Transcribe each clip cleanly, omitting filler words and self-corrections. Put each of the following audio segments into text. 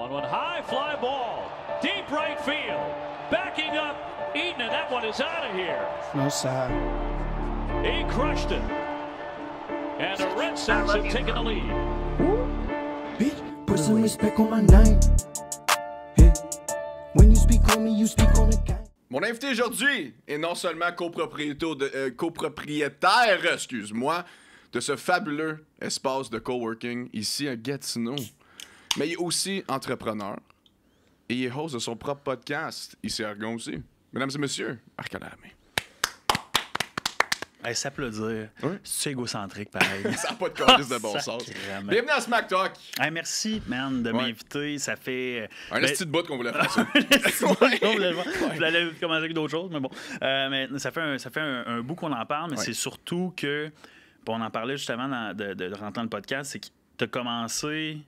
1-1 high fly ball. Deep right field. Backing up. Eaton, and that one is out of here. No side. He crushed it. And the Red Sox have taken the lead. Bitch, put some respect on my name. Hey, when you speak on me, you speak on the game. Mon invité aujourd'hui est non seulement copropriétaire, excuse-moi, de ce fabuleux espace de coworking ici à Gatineau, mais il est aussi entrepreneur et il est host de son propre podcast ici à Ergon aussi. Mesdames et messieurs, Marc Alamé. Hey, s'applaudir. Oui. C'est égocentrique, pareil. Ça n'a pas de calice de bon sens. Sacrément. Bienvenue à Smack Talk. Hey, merci, man, de m'inviter. Ça fait... Un petit bout qu'on voulait faire ça. Je voulais commencer avec d'autres choses, mais bon. Mais ça fait un bout qu'on en parle, mais c'est surtout que... On en parlait juste avant de rentrer dans le podcast, c'est que tu as commencé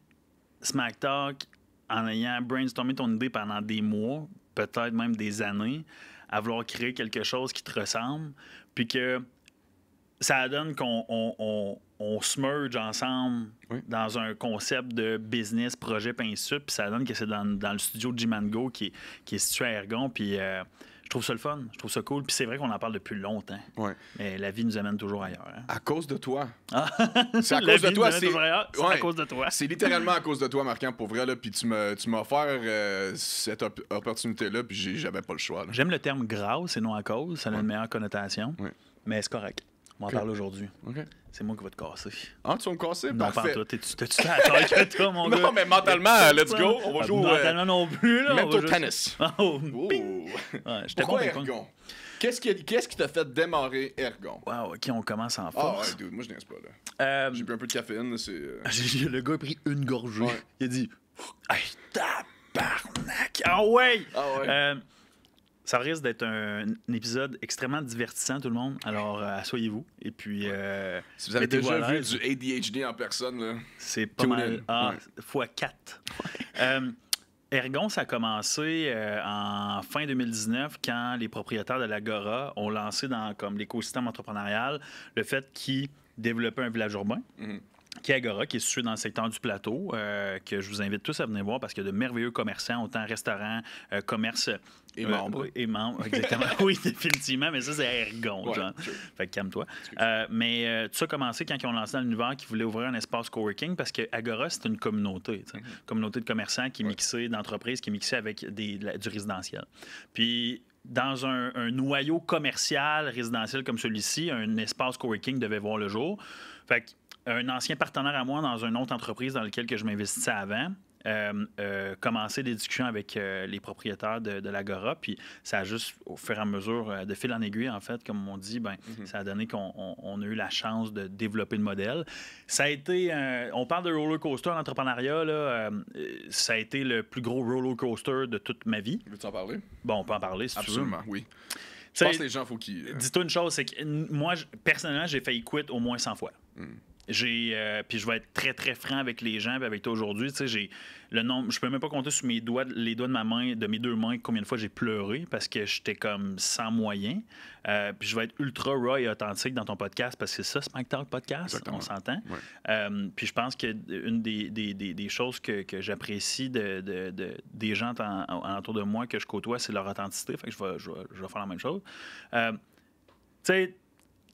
Smack Talk en ayant brainstormé ton idée pendant des mois, peut-être même des années, à vouloir créer quelque chose qui te ressemble, puis que ça donne qu'on se merge ensemble dans un concept de business, projet, pain sup, puis ça donne que c'est dans le studio de Jimango qui est situé à Ergon, puis je trouve ça le fun, je trouve ça cool, puis c'est vrai qu'on en parle depuis longtemps, mais la vie nous amène toujours ailleurs. Hein? À cause de toi. Ah. C'est à cause de toi. C'est à cause de toi. C'est littéralement à cause de toi, Marquand, pour vrai, là, puis tu m'as offert cette opportunité-là, puis j'avais pas le choix. Là. J'aime le terme grâce et non à cause, ça a une meilleure connotation, mais c'est correct. On va en parler aujourd'hui. Okay. C'est moi qui vais te casser. Ah, tu vas me casser? Non, parfait. pas toi. T'as-tu la taille que toi, mon gars? Non, mais mentalement, let's go. On va jouer mentalement non plus, là. Même au tennis. Oh, pourquoi Ergon? Qu'est-ce qui t'a fait démarrer Ergon? Wow, OK, on commence en force. Ah ouais, dude, moi, je n'ai pas, là. J'ai bu un peu de caféine, c'est... Le gars a pris une gorgée. Ouais. Il a dit « Hey, tabarnak! Ah ouais! » Ça risque d'être un épisode extrêmement divertissant, tout le monde. Alors, asseyez-vous. Et puis... si vous avez déjà vu du ADHD en personne, là... C'est pas mal. Fois 4. Ergon, ça a commencé en fin 2019 quand les propriétaires de l'Agora ont lancé dans comme l'écosystème entrepreneurial le fait qu'ils développaient un village urbain. Qui est Agora, qui est situé dans le secteur du plateau, que je vous invite tous à venir voir parce qu'il y a de merveilleux commerçants, autant restaurants, commerces... Et membres. Et membres, exactement. Oui, définitivement, mais ça, c'est Ergon, genre. Sure. Fait que calme-toi. Mais tout ça a commencé quand ils ont lancé dans l'univers qu'ils voulaient ouvrir un espace coworking parce que Agora, c'est une communauté. Communauté de commerçants qui est mixée, d'entreprises qui est mixée avec du résidentiel. Puis, dans un noyau commercial résidentiel comme celui-ci, un espace coworking devait voir le jour. Fait que un ancien partenaire à moi dans une autre entreprise dans laquelle je m'investissais avant commencer des discussions avec les propriétaires de l'Agora, puis ça a juste, au fur et à mesure, de fil en aiguille, en fait, comme on dit, ça a donné qu'on a eu la chance de développer le modèle. Ça a été, on parle de roller coaster en entrepreneuriat, là, ça a été le plus gros roller coaster de toute ma vie. Veux-tu en parler? Bon, on peut en parler si Absolument, tu veux. Oui. Je pense que les gens, faut qu'ils... Dis-toi une chose, c'est que moi, personnellement, j'ai failli quit au moins 100 fois. Puis je vais être très, très franc avec les gens et avec toi aujourd'hui. Tu sais, j'ai le nombre, je peux même pas compter sur les doigts de ma main, de mes deux mains, combien de fois j'ai pleuré parce que j'étais comme sans moyen. Puis je vais être ultra raw et authentique dans ton podcast parce que c'est ça, Smack Talk Podcast, exactement. On s'entend. Ouais. Puis je pense que une des choses que j'apprécie des gens autour de moi que je côtoie, c'est leur authenticité. Fait que je vais faire la même chose. Tu sais,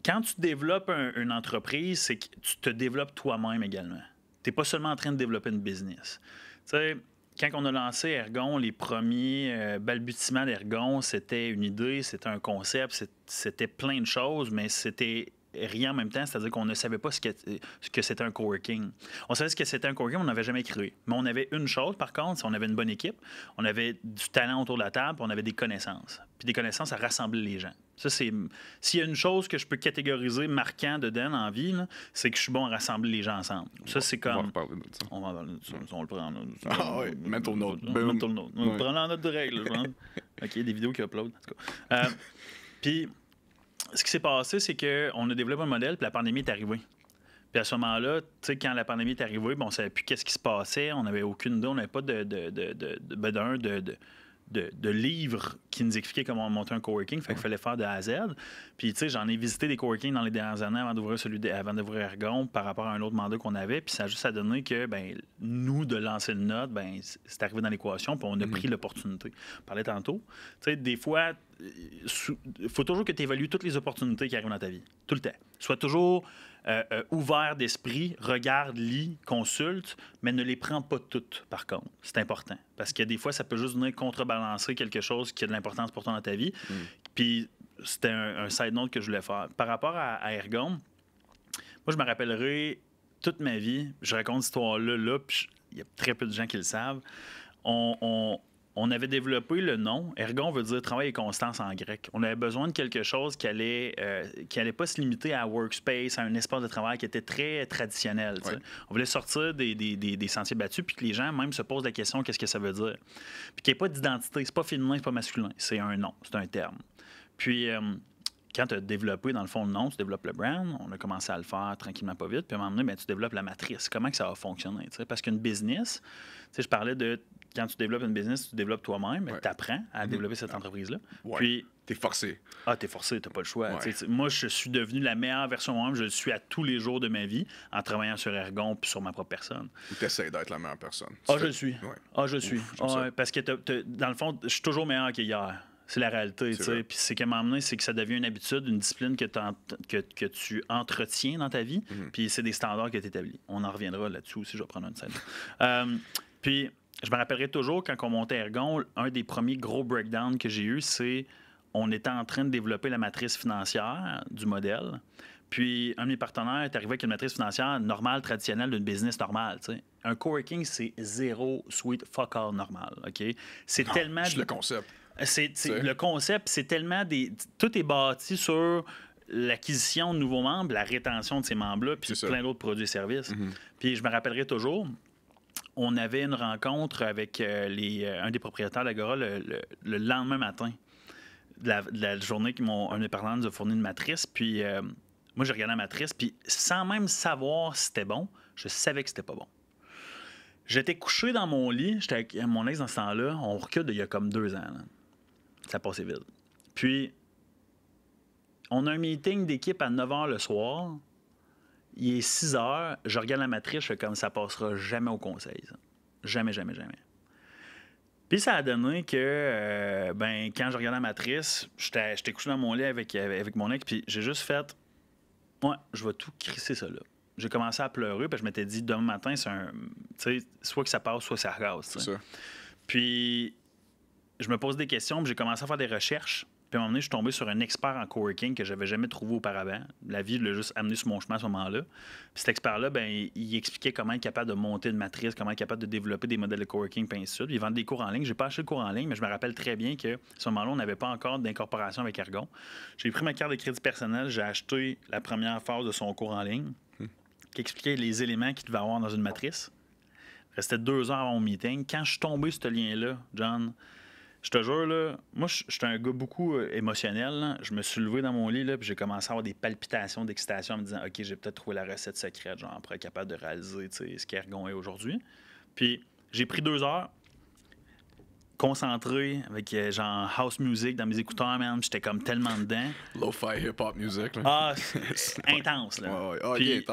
quand tu développes une entreprise, c'est que tu te développes toi-même également. Tu n'es pas seulement en train de développer une business. Tu sais, quand on a lancé Ergon, les premiers balbutiements d'Ergon, c'était une idée, c'était un concept, c'était plein de choses, mais c'était rien en même temps, c'est-à-dire qu'on ne savait pas ce que c'était un coworking. On savait ce que c'était un coworking, on n'avait jamais créé. Mais on avait une chose, par contre, on avait une bonne équipe, on avait du talent autour de la table, on avait des connaissances. Puis des connaissances à rassembler les gens. Ça, c'est... S'il y a une chose que je peux catégoriser marquant de Dan en vie, c'est que je suis bon à rassembler les gens ensemble. Ça, c'est comme... On va en parler de ça. On va en parler de ça. On le prend en note. Ah oui, mental note. Mental note. On le prend en note de règle. OK, des vidéos qui upload. Puis... Ce qui s'est passé, c'est qu'on a développé un modèle, puis la pandémie est arrivée. Puis à ce moment-là, tu sais, quand la pandémie est arrivée, on ne savait plus qu'est-ce qui se passait, on n'avait aucune idée, on n'avait pas de livres qui nous expliquaient comment on montait un coworking. Fait qu'il fallait faire de A à Z. Puis, tu sais, j'en ai visité des coworking dans les dernières années avant d'ouvrir Ergon par rapport à un autre mandat qu'on avait. Puis ça a juste à donner que, ben, nous, de lancer le nôtre, ben, c'est arrivé dans l'équation. Puis on a pris l'opportunité. On parlait tantôt. Tu sais, des fois, il faut toujours que tu évalues toutes les opportunités qui arrivent dans ta vie. Tout le temps. Sois toujours ouvert d'esprit, regarde, lis, consulte, mais ne les prends pas toutes, par contre. C'est important. Parce que des fois, ça peut juste venir contrebalancer quelque chose qui a de l'importance pour toi dans ta vie. Puis, c'était un side note que je voulais faire. Par rapport à Ergon, moi, je me rappellerai toute ma vie, je raconte cette histoire-là, puis il y a très peu de gens qui le savent. On avait développé le nom. Ergon veut dire travail et constance en grec. On avait besoin de quelque chose qui allait pas se limiter à workspace, à un espace de travail qui était très traditionnel. Ouais. On voulait sortir des sentiers battus puis que les gens même se posent la question qu'est-ce que ça veut dire. Puis qu'il n'y ait pas d'identité. C'est pas féminin, c'est pas masculin. C'est un nom, c'est un terme. Puis quand tu as développé, dans le fond, le nom, tu développes le brand, on a commencé à le faire tranquillement, pas vite. Puis à un moment donné, ben, tu développes la matrice. Comment que ça va fonctionner? T'sais? Parce qu'une business, je parlais de quand tu développes une business, tu développes toi-même, tu apprends à développer cette entreprise-là. Ouais. Puis t'es forcé. Ah, t'es forcé, t'as pas le choix. Ouais. Moi, je suis devenu la meilleure version de moi-même. Je le suis à tous les jours de ma vie en travaillant sur Ergon puis sur ma propre personne. Ou t'essaies d'être la meilleure personne. Je le suis. Ouais. Je le suis. Parce que dans le fond, je suis toujours meilleur qu'hier. C'est la réalité. Puis c'est qu'à un moment donné, c'est que ça devient une habitude, une discipline que tu entretiens dans ta vie. Puis c'est des standards que tu établis. On en reviendra là-dessus aussi. Je vais prendre une scène. Puis je me rappellerai toujours, quand on montait Ergon, un des premiers gros breakdowns que j'ai eu, c'est on était en train de développer la matrice financière du modèle. Puis un de mes partenaires est arrivé avec une matrice financière normale, traditionnelle d'une business normale. T'sais. Un coworking, c'est zéro sweet fuck all normal. OK? C'est tellement. Juste le concept. Le concept, c'est tellement tout est bâti sur l'acquisition de nouveaux membres, la rétention de ces membres-là, puis plein d'autres produits et services. Puis je me rappellerai toujours, on avait une rencontre avec un des propriétaires d'Agora le lendemain matin de la journée un des partenaires nous a fourni une matrice. Puis moi, j'ai regardé la matrice, puis sans même savoir si c'était bon, je savais que c'était pas bon. J'étais couché dans mon lit, j'étais avec mon ex dans ce temps-là, on recule d'il y a comme 2 ans. Là. Ça passait vite. Puis, on a un meeting d'équipe à 9 h le soir. Il est 6 h. Je regarde la matrice, je fais comme ça passera jamais au conseil. Ça. Jamais, jamais, jamais. Puis, ça a donné que, quand je regardais la matrice, j'étais couché dans mon lit avec mon ex, puis j'ai juste fait, ouais, je vais tout crisser ça là. J'ai commencé à pleurer, puis je m'étais dit, demain matin, c'est un. Tu sais, soit que ça passe, soit ça casse. C'est ça. Puis, je me pose des questions, puis j'ai commencé à faire des recherches. Puis à un moment donné, je suis tombé sur un expert en coworking que j'avais jamais trouvé auparavant. La vie l'a juste amené sur mon chemin à ce moment-là. Puis cet expert-là, il expliquait comment être capable de monter une matrice, comment être capable de développer des modèles de coworking, puis ainsi de suite. Il vendait des cours en ligne. J'ai pas acheté le cours en ligne, mais je me rappelle très bien qu'à ce moment-là, on n'avait pas encore d'incorporation avec Ergon. J'ai pris ma carte de crédit personnelle, j'ai acheté la première phase de son cours en ligne qui expliquait les éléments qu'il devait avoir dans une matrice. Il restait 2 heures avant mon meeting. Quand je suis tombé sur ce lien-là, John, je te jure, là, moi, j'étais un gars beaucoup émotionnel. Là. Je me suis levé dans mon lit, là, puis j'ai commencé à avoir des palpitations d'excitation en me disant « OK, j'ai peut-être trouvé la recette secrète, genre, pour être capable de réaliser ce qu'Ergon est aujourd'hui. » Puis j'ai pris 2 heures, concentré, avec genre house music dans mes écouteurs, man. J'étais comme tellement dedans. Lo-fi hip-hop music. Là. Ah, intense, là. Puis,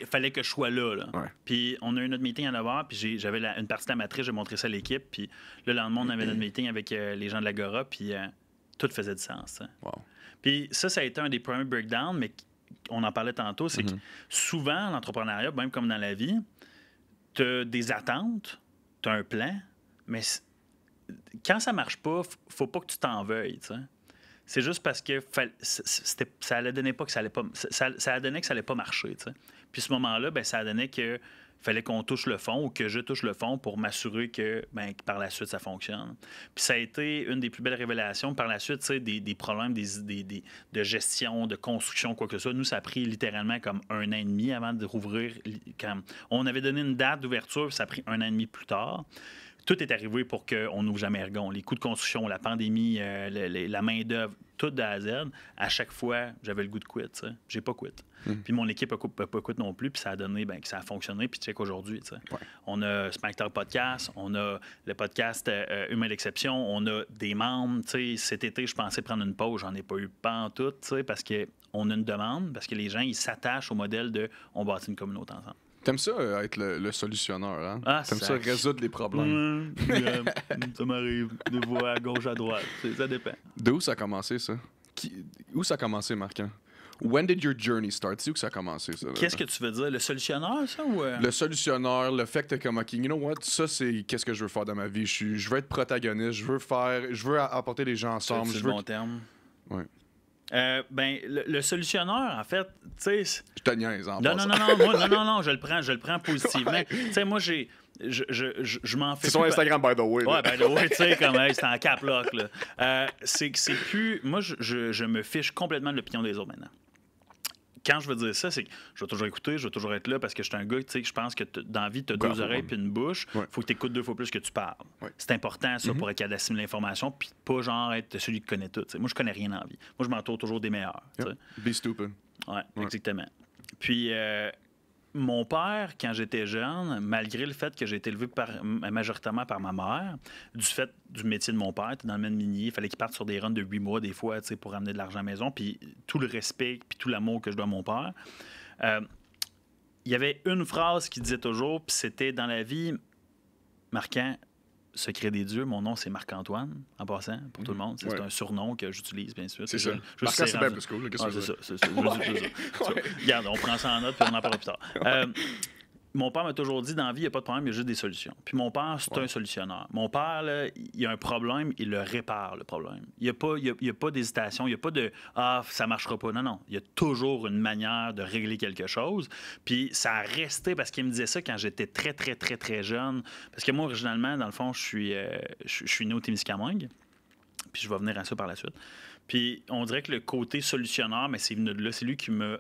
fallait que je sois là. Ouais. Puis on a eu notre meeting à 9 h, puis j'avais une partie de la matrice, j'ai montré ça à l'équipe. Puis le lendemain, on avait notre meeting avec les gens de l'Agora, puis tout faisait du sens. Wow. Puis ça a été un des premiers breakdowns, mais on en parlait tantôt, c'est que souvent, l'entrepreneuriat, même comme dans la vie, tu as des attentes, tu as un plan, mais quand ça marche pas, faut pas que tu t'en veuilles, t'sais. C'est juste parce que ça allait donner pas que ça allait pas, ça a donné que ça allait pas marcher, t'sais. Puis ce moment-là, ça a donné que fallait qu'on touche le fond ou que je touche le fond pour m'assurer que par la suite, ça fonctionne. Puis ça a été une des plus belles révélations. Par la suite, tu sais, des problèmes de gestion, de construction, quoi que ce soit. Nous, ça a pris littéralement comme 1 an et demi avant de rouvrir. On avait donné une date d'ouverture, puis ça a pris 1 an et demi plus tard. tout est arrivé pour qu'on n'ouvre jamais Ergon. Les coûts de construction, la pandémie, la main-d'œuvre, tout de A à Z. À chaque fois, j'avais le goût de quitter. J'ai pas quitté. Puis mon équipe n'a pas quitté non plus. Puis ça a donné que ça a fonctionné. Puis check aujourd'hui. Ouais. On a Smack Talk Podcast, on a le podcast Humain d'exception, on a des membres. Cet été, je pensais prendre une pause. J'en ai pas eu pas en tout parce qu'on a une demande, parce que les gens, ils s'attachent au modèle de on bâtit une communauté ensemble. T'aimes ça être le solutionneur, hein? Ah, T'aimes ça résoudre les problèmes. Ça m'arrive de voir à gauche, à droite. Ça dépend. D'où ça a commencé, ça? Où ça a commencé, Marquand? When did your journey start? C'est où que ça a commencé, ça? Qu'est-ce que tu veux dire? Le solutionneur, ça? Ou Le solutionneur, le fait que t'es comme, OK, you know what? Ça, c'est qu'est-ce que je veux faire dans ma vie. Je veux être protagoniste, je veux apporter les gens ensemble. C'est Je le veux... bon terme. Ouais. Le solutionneur, en fait, tu sais... Je te niaise, en Non, passant. non, je le prends positivement. Ouais. Tu sais, moi, je m'en fais C'est son Instagram, by the way. Ouais, là. ben ouais, tu sais, comme c'est en cap lock, là. C'est plus... Moi, je me fiche complètement de l'opinion des autres maintenant. Quand je veux dire ça, c'est que je vais toujours écouter, je vais toujours être là parce que je suis un gars, tu sais, que je pense que dans la vie, tu as deux oreilles puis une bouche. Ouais. Faut que tu écoutes 2 fois plus que tu parles. Ouais. C'est important, ça, pour être capable d'assimiler l'information puis pas genre être celui qui connaît tout. T'sais. Moi, je connais rien dans la vie. Moi, je m'entoure toujours des meilleurs. Yep. Be stupid. Ouais, exactement. Puis, mon père, quand j'étais jeune, malgré le fait que j'ai été élevé majoritairement par ma mère, du fait du métier de mon père, dans le domaine minier, il fallait qu'il parte sur des runs de 8 mois des fois pour ramener de l'argent à la maison, puis tout le respect puis tout l'amour que je dois à mon père. Il y avait une phrase qu'il disait toujours, puis c'était dans la vie, Marquant, secret des dieux, mon nom c'est Marc-Antoine, en passant, pour tout le monde. C'est un surnom que j'utilise, bien sûr. C'est ça. Marquant, c'est bien plus cool. Qu'est-ce que c'est ça. c'est? Je dis ça. Regarde, on prend ça en note puis on en parlera plus tard. Mon père m'a toujours dit, dans la vie, il n'y a pas de problème, il y a juste des solutions. Puis mon père, c'est un solutionneur. Mon père, là, il y a un problème, il le répare, le problème. Il n'y a pas d'hésitation, il n'y a pas de « Ah, ça ne marchera pas ». Non. Il y a toujours une manière de régler quelque chose. Puis ça a resté, parce qu'il me disait ça quand j'étais très, très, très, très jeune. Parce que moi, originalement, dans le fond, je suis né au Témiscamingue. Puis je vais venir à ça par la suite. Puis on dirait que le côté solutionneur, mais c'est venu de là. C'est lui qui m'a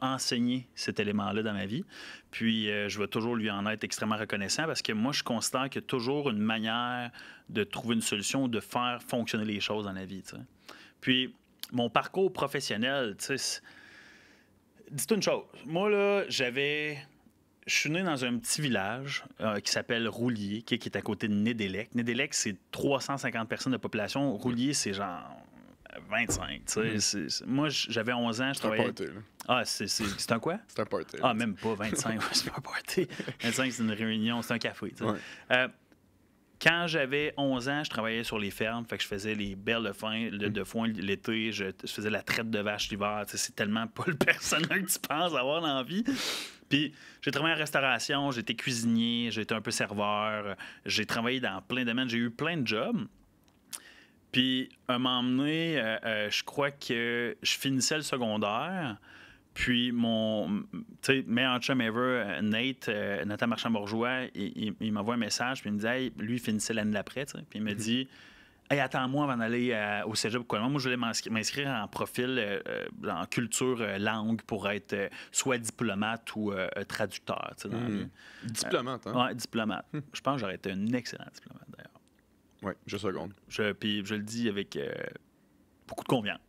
enseigné cet élément-là dans ma vie. Puis je vais toujours lui en être extrêmement reconnaissant parce que moi, je considère qu'il y a toujours une manière de trouver une solution ou de faire fonctionner les choses dans la vie. T'sais. Puis mon parcours professionnel, dis-toi une chose. Moi, là, je suis né dans un petit village qui s'appelle Roulier, qui est à côté de Nédélec. Nédélec, c'est 350 personnes de population. Roulier, c'est genre 25. Moi, j'avais 11 ans, je travaillais... C'est un party, là. Ah, c'est un quoi? C'est un party. Ah, même pas 25. C'est pas un party. 25, c'est une réunion, c'est un café. Ouais. Quand j'avais 11 ans, je travaillais sur les fermes. Fait que je faisais les berles de foin l'été. Je faisais la traite de vaches l'hiver. C'est tellement pas le personnel que tu penses avoir dans la vie. Puis j'ai travaillé en restauration, j'ai été cuisinier, j'ai été un peu serveur, j'ai travaillé dans plein de domaines, j'ai eu plein de jobs. Puis un moment donné, je crois que je finissais le secondaire. Puis mon meilleur chum ever, Nathan Marchand-Bourgeois, il m'envoie un message, puis il me dit hey, lui, il finissait l'année d'après, puis il me dit hey, attends-moi avant d'aller au cégep. Moi, je voulais m'inscrire en profil en culture langue pour être soit diplomate ou traducteur. Dans la vie. Diplomate, hein? Oui, diplomate. Je pense que j'aurais été un excellent diplomate, d'ailleurs. Oui, je seconde. Puis je le dis avec beaucoup de confiance.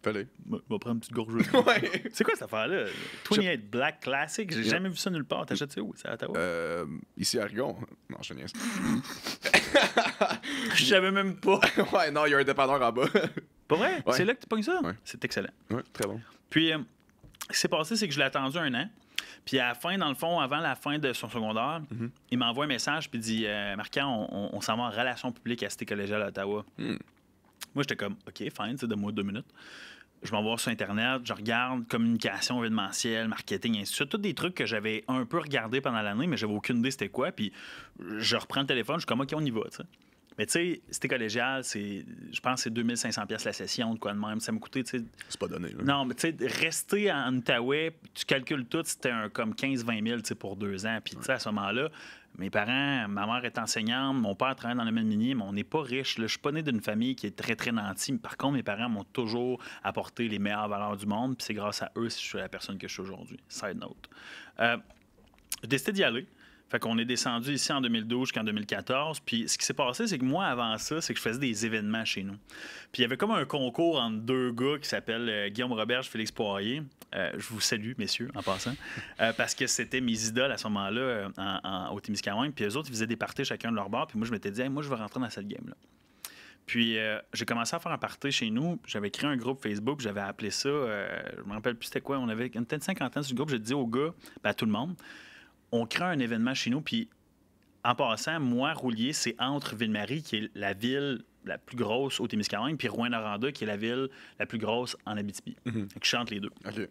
Fallait. Je vais prendre une petite gorgée. Ouais. C'est quoi cette affaire-là? 28 Black Classic? J'ai jamais vu ça nulle part. T'achètes ça où? C'est à Ottawa? Ici à Rigon. Non, je niaise. Je savais même pas. Ouais, non, il y a un dépanneur en bas. Pas vrai? Ouais. C'est là que tu pognes ça? Ouais. C'est excellent. Ouais, très bon. Puis, ce qui s'est passé, c'est que je l'ai attendu 1 an. Puis à la fin, dans le fond, avant la fin de son secondaire, il m'envoie un message puis il dit Marquant, on s'en va en relations publiques à Cité collégiale à Ottawa. Moi, j'étais comme OK, fine, donne-moi 2 minutes. Je m'envoie sur Internet, je regarde communication événementielle, marketing, ainsi de suite. Tous des trucs que j'avais un peu regardés pendant l'année, mais j'avais aucune idée c'était quoi. Puis je reprends le téléphone, je suis comme OK, on y va. T'sais. Mais tu sais, Cité collégiale, je pense que c'est 2500$ la session, de quoi de même. Ça me coûtait, tu sais. C'est pas donné, là. Non, mais tu sais, rester en Outaouais, tu calcules tout, c'était comme 15-20 000 pour 2 ans. Puis tu sais, à ce moment-là, mes parents, ma mère est enseignante, mon père travaille dans le domaine minier, mais on n'est pas riche. Je suis pas né d'une famille qui est très, très nantie. Par contre, mes parents m'ont toujours apporté les meilleures valeurs du monde. Puis c'est grâce à eux si je suis la personne que je suis aujourd'hui. Side note. J'ai décidé d'y aller. Fait qu'on est descendu ici en 2012 jusqu'en 2014. Puis ce qui s'est passé, c'est que moi, avant ça, c'est que je faisais des événements chez nous. Puis il y avait comme un concours entre deux gars qui s'appellent Guillaume Roberge, Félix Poirier. Je vous salue, messieurs, en passant. Parce que c'était mes idoles à ce moment-là au Témiscamingue. Puis eux autres, ils faisaient des parties chacun de leur bar. Puis moi, je m'étais dit, hey, moi, je veux rentrer dans cette game-là. Puis j'ai commencé à faire un party chez nous. J'avais créé un groupe Facebook. J'avais appelé ça, je me rappelle plus c'était quoi. On avait peut-être 50 ans sur le groupe. J'ai dit aux gars, à tout le monde, on crée un événement chez nous. Puis en passant, moi, Roulier, c'est entre Ville-Marie, qui est la ville la plus grosse au Témiscamingue, puis Rouyn-Noranda, qui est la ville la plus grosse en Abitibi. Fait que je chante les deux. OK. Fait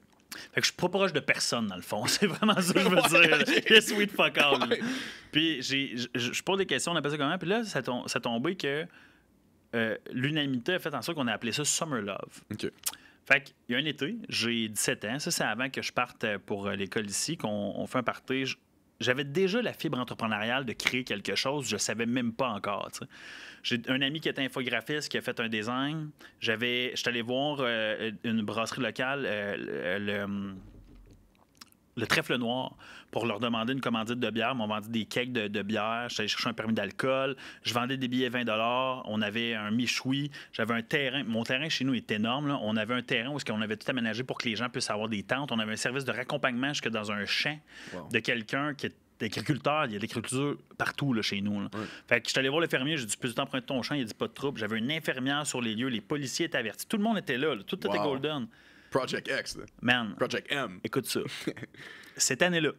que je suis pas proche de personne, dans le fond. C'est vraiment ça que je veux dire. Okay. Sweet fuck all. Ouais. Puis je pose des questions, on appelle ça comment. Puis là, ça tombait que l'unanimité a fait en sorte qu'on a appelé ça Summer Love. OK. Fait qu'il y a un été, j'ai 17 ans. Ça, c'est avant que je parte pour l'école ici, qu'on fait un party. J'avais déjà la fibre entrepreneuriale de créer quelque chose. Je ne savais même pas encore. T'sais. J'ai un ami qui était infographiste qui a fait un design. Je suis allé voir une brasserie locale, le Trèfle Noir, pour leur demander une commandite de bière. Ils m'ont vendu des cakes de bière. J'allais chercher un permis d'alcool. Je vendais des billets 20 $. On avait un michoui. J'avais un terrain. Mon terrain chez nous est énorme. Là. On avait un terrain où on avait tout aménagé pour que les gens puissent avoir des tentes. On avait un service de raccompagnement jusque dans un champ de quelqu'un qui est agriculteur. Il y a de l'agriculture partout là, chez nous. Là. Ouais. Fait que je suis allé voir le fermier. J'ai dit, peux-tu t'emprunter ton champ? Il a dit, pas de trouble. J'avais une infirmière sur les lieux. Les policiers étaient avertis. Tout le monde était là. Tout était golden. Project X. Là. Man. Project M. Écoute ça. Cette année-là,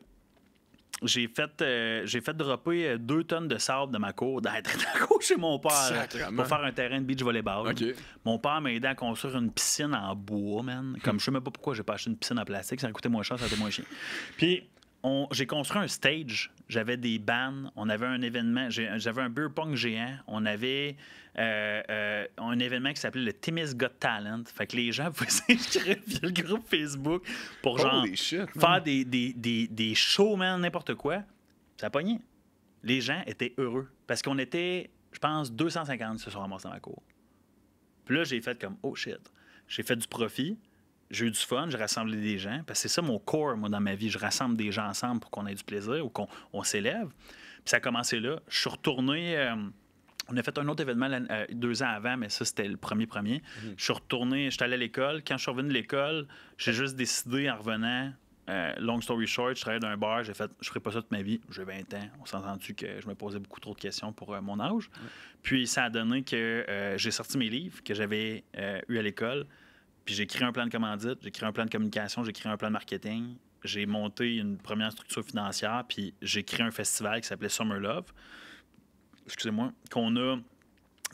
j'ai fait dropper 2 tonnes de sable de ma cour, d'être à la cour chez mon père pour faire un terrain de beach volleyball. Okay. Mon père m'a aidé à construire une piscine en bois, man. Comme je sais même pas pourquoi j'ai pas acheté une piscine en plastique, ça a coûté moins cher, ça a été moins chiant. Puis j'ai construit un stage, j'avais des bands, on avait un événement, j'avais un beer pong géant, on avait un événement qui s'appelait le Timmy's Got Talent. Fait que les gens pouvaient s'inscrire via le groupe Facebook pour genre faire des shows, man, n'importe quoi. Ça a pogné. Les gens étaient heureux parce qu'on était, je pense, 250 se sont ramassés dans la cour. Puis là, j'ai fait comme, oh shit. J'ai fait du profit. J'ai eu du fun, j'ai rassemblé des gens. Parce que c'est ça mon core, moi, dans ma vie. Je rassemble des gens ensemble pour qu'on ait du plaisir ou qu'on s'élève. Puis ça a commencé là. Je suis retourné... on a fait un autre événement 2 ans avant, mais ça, c'était le premier. Je suis retourné, j'étais allé à l'école. Quand je suis revenu de l'école, j'ai juste décidé, en revenant, long story short, je travaillais dans un bar, j'ai fait, je ferai pas ça toute ma vie. J'ai 20 ans. On s'est entendu que je me posais beaucoup trop de questions pour mon âge. Puis ça a donné que j'ai sorti mes livres que j'avais eu à l'école. Puis j'ai créé un plan de commandite, j'ai créé un plan de communication, j'ai créé un plan de marketing. J'ai monté une première structure financière, puis j'ai créé un festival qui s'appelait Summer Love. Excusez-moi, qu'on a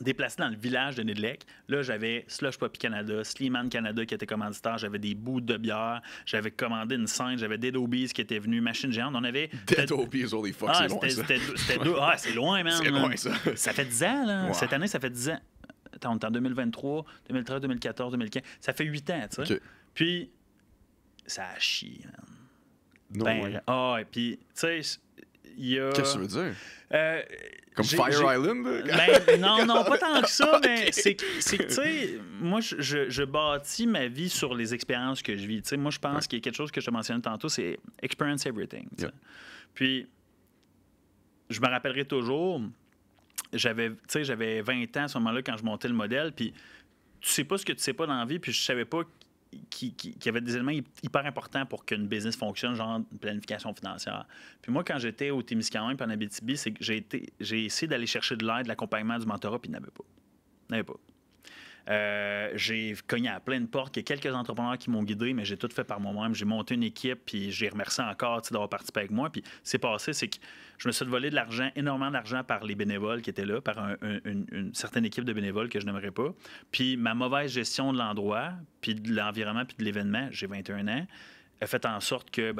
déplacé dans le village de Nidlec. Là, j'avais Slush Poppy Canada, Sleeman Canada qui était commanditaire, j'avais des bouts de bière, j'avais commandé une scène, j'avais Dead Obies qui était venu, Machine Géante. On avait... Dead Obies, holy fuck, c'est loin, ça. C'est loin, man. C'est loin, ça. Ça fait 10 ans, là. Wow. Cette année, ça fait 10 ans. Attends, on est en 2023, 2013, 2014, 2015. Ça fait 8 ans, tu sais. Okay. Puis, ça a chié, man. Et puis, tu sais, il y a... Qu'est-ce que tu veux dire? Comme Fire Island? Non, pas tant que ça, mais c'est que, tu sais, moi, je bâtis ma vie sur les expériences que je vis. Tu sais, moi, je pense qu'il y a quelque chose que je te mentionnais tantôt, c'est experience everything. Yeah. Puis, je me rappellerai toujours... J'avais 20 ans à ce moment-là quand je montais le modèle, puis tu sais pas ce que tu sais pas dans la vie, puis je savais pas qu'il y avait des éléments hyper importants pour qu'une business fonctionne, genre une planification financière. Puis moi, quand j'étais au Témiscamingue puis en Abitibi, c'est que j'ai essayé d'aller chercher de l'aide, de l'accompagnement, du mentorat, puis il n'y en avait pas. J'ai cogné à plein de portes. Il y a quelques entrepreneurs qui m'ont guidé, mais j'ai tout fait par moi-même. J'ai monté une équipe, puis j'ai remercié encore d'avoir participé avec moi. Puis c'est passé, c'est que je me suis volé de l'argent, énormément d'argent par les bénévoles qui étaient là, par une certaine équipe de bénévoles que je n'aimerais pas. Puis ma mauvaise gestion de l'endroit, puis de l'environnement, puis de l'événement, j'ai 21 ans, a fait en sorte que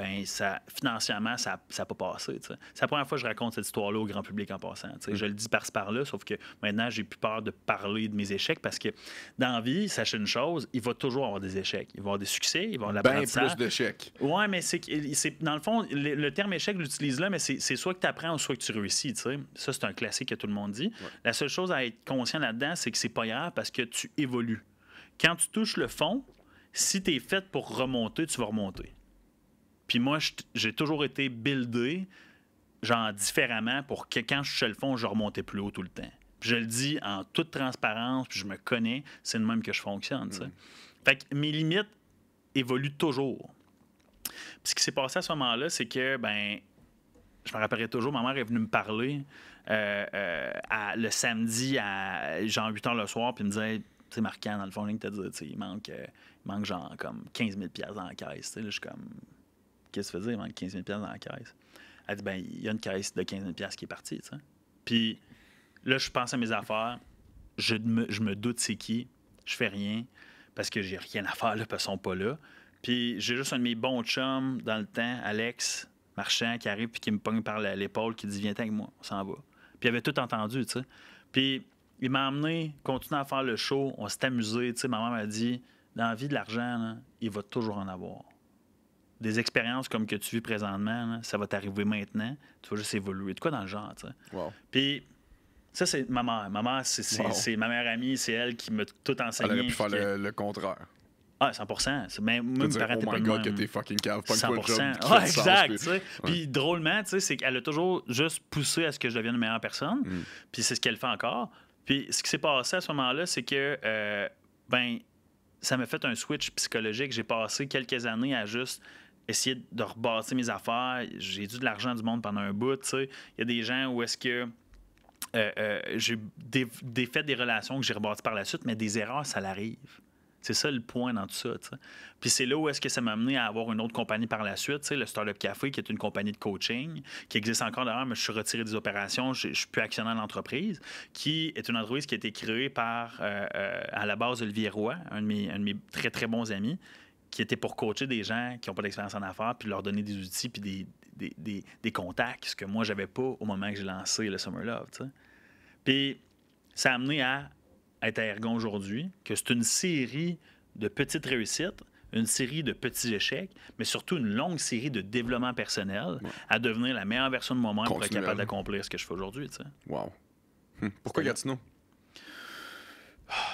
financièrement, ça n'a pas passé. T'sais. C'est la première fois que je raconte cette histoire-là au grand public en passant. Je le dis par-ci par-là, sauf que maintenant, j'ai plus peur de parler de mes échecs parce que dans la vie, sachez une chose, il va toujours avoir des échecs. Il va y avoir des succès, il va y avoir de l'apprentissage. Bien plus d'échecs. Oui, mais c'est dans le fond, le terme échec, je l'utilise là, mais c'est soit que tu apprends ou soit que tu réussis. T'sais. Ça, c'est un classique que tout le monde dit. Ouais. La seule chose à être conscient là-dedans, c'est que c'est pas grave parce que tu évolues. Quand tu touches le fond, si tu es fait pour remonter, tu vas remonter. Puis moi, j'ai toujours été buildé genre différemment pour que quand je touchais le fond, je remontais plus haut tout le temps. Puis je le dis en toute transparence, puis je me connais, c'est de même que je fonctionne. Tu sais. Fait que mes limites évoluent toujours. Puis ce qui s'est passé à ce moment-là, c'est que, je me rappellerai toujours, ma mère est venue me parler le samedi à genre 8 h le soir, puis me disait, tu sais, Marquand, dans le fond, tu as dit, il manque genre comme 15 000 $ dans la caisse. Là, je suis comme, qu'est-ce que tu veux dire, il manque 15 000 $ dans la caisse? Elle dit, il y a une caisse de 15 000 $ qui est partie, tu sais. Puis là, je pense à mes affaires, je me doute c'est qui, je fais rien, parce que j'ai rien à faire, là, parce qu'ils sont pas là. Puis j'ai juste un de mes bons chums dans le temps, Alex Marchand, qui arrive puis qui me pogne par l'épaule, qui dit « Viens avec moi, on s'en va ». Puis il avait tout entendu, tu sais. Puis il m'a amené, continué à faire le show, on s'est amusé, tu sais. Ma mère m'a dit « Dans la vie, de l'argent, là, il va toujours en avoir. Des expériences comme que tu vis présentement, là, ça va t'arriver maintenant, tu vas juste évoluer. » De quoi dans le genre, tu sais. Wow. Puis ça, c'est ma mère. Ma mère, c'est ma meilleure amie, c'est elle qui m'a tout enseigné. Elle aurait pu faire le contraire. Ah, 100%. Même mes parents oh étaient pas my de God, même. que t'es fucking cave. Pas 100%. Ouais, exact. Puis drôlement, tu sais, c'est qu'elle a toujours juste poussé à ce que je devienne une meilleure personne. Puis c'est ce qu'elle fait encore. Puis ce qui s'est passé à ce moment-là, c'est que, ça m'a fait un switch psychologique. J'ai passé quelques années à juste essayer de rebâtir mes affaires. J'ai dû de l'argent du monde pendant un bout, tu sais. Il y a des gens où est-ce que j'ai fait des relations que j'ai rebâties par la suite, mais des erreurs, ça l'arrive. C'est ça le point dans tout ça. T'sais. Puis c'est là où est-ce que ça m'a amené à avoir une autre compagnie par la suite, le Startup Café, qui est une compagnie de coaching, qui existe encore d'ailleurs, mais je suis retiré des opérations, je suis plus actionnaire de l'entreprise, qui est une entreprise qui a été créée par, à la base, Olivier Roy, un de mes très, très bons amis, qui était pour coacher des gens qui n'ont pas d'expérience en affaires, puis leur donner des outils, puis des contacts, ce que moi, j'avais pas au moment que j'ai lancé le Summer Love. T'sais. Puis ça a amené à être à Ergon aujourd'hui, que c'est une série de petites réussites, une série de petits échecs, mais surtout une longue série de développement personnel à devenir la meilleure version de moi-même pour être capable d'accomplir ce que je fais aujourd'hui. T'sais. Wow. Pourquoi Gatineau?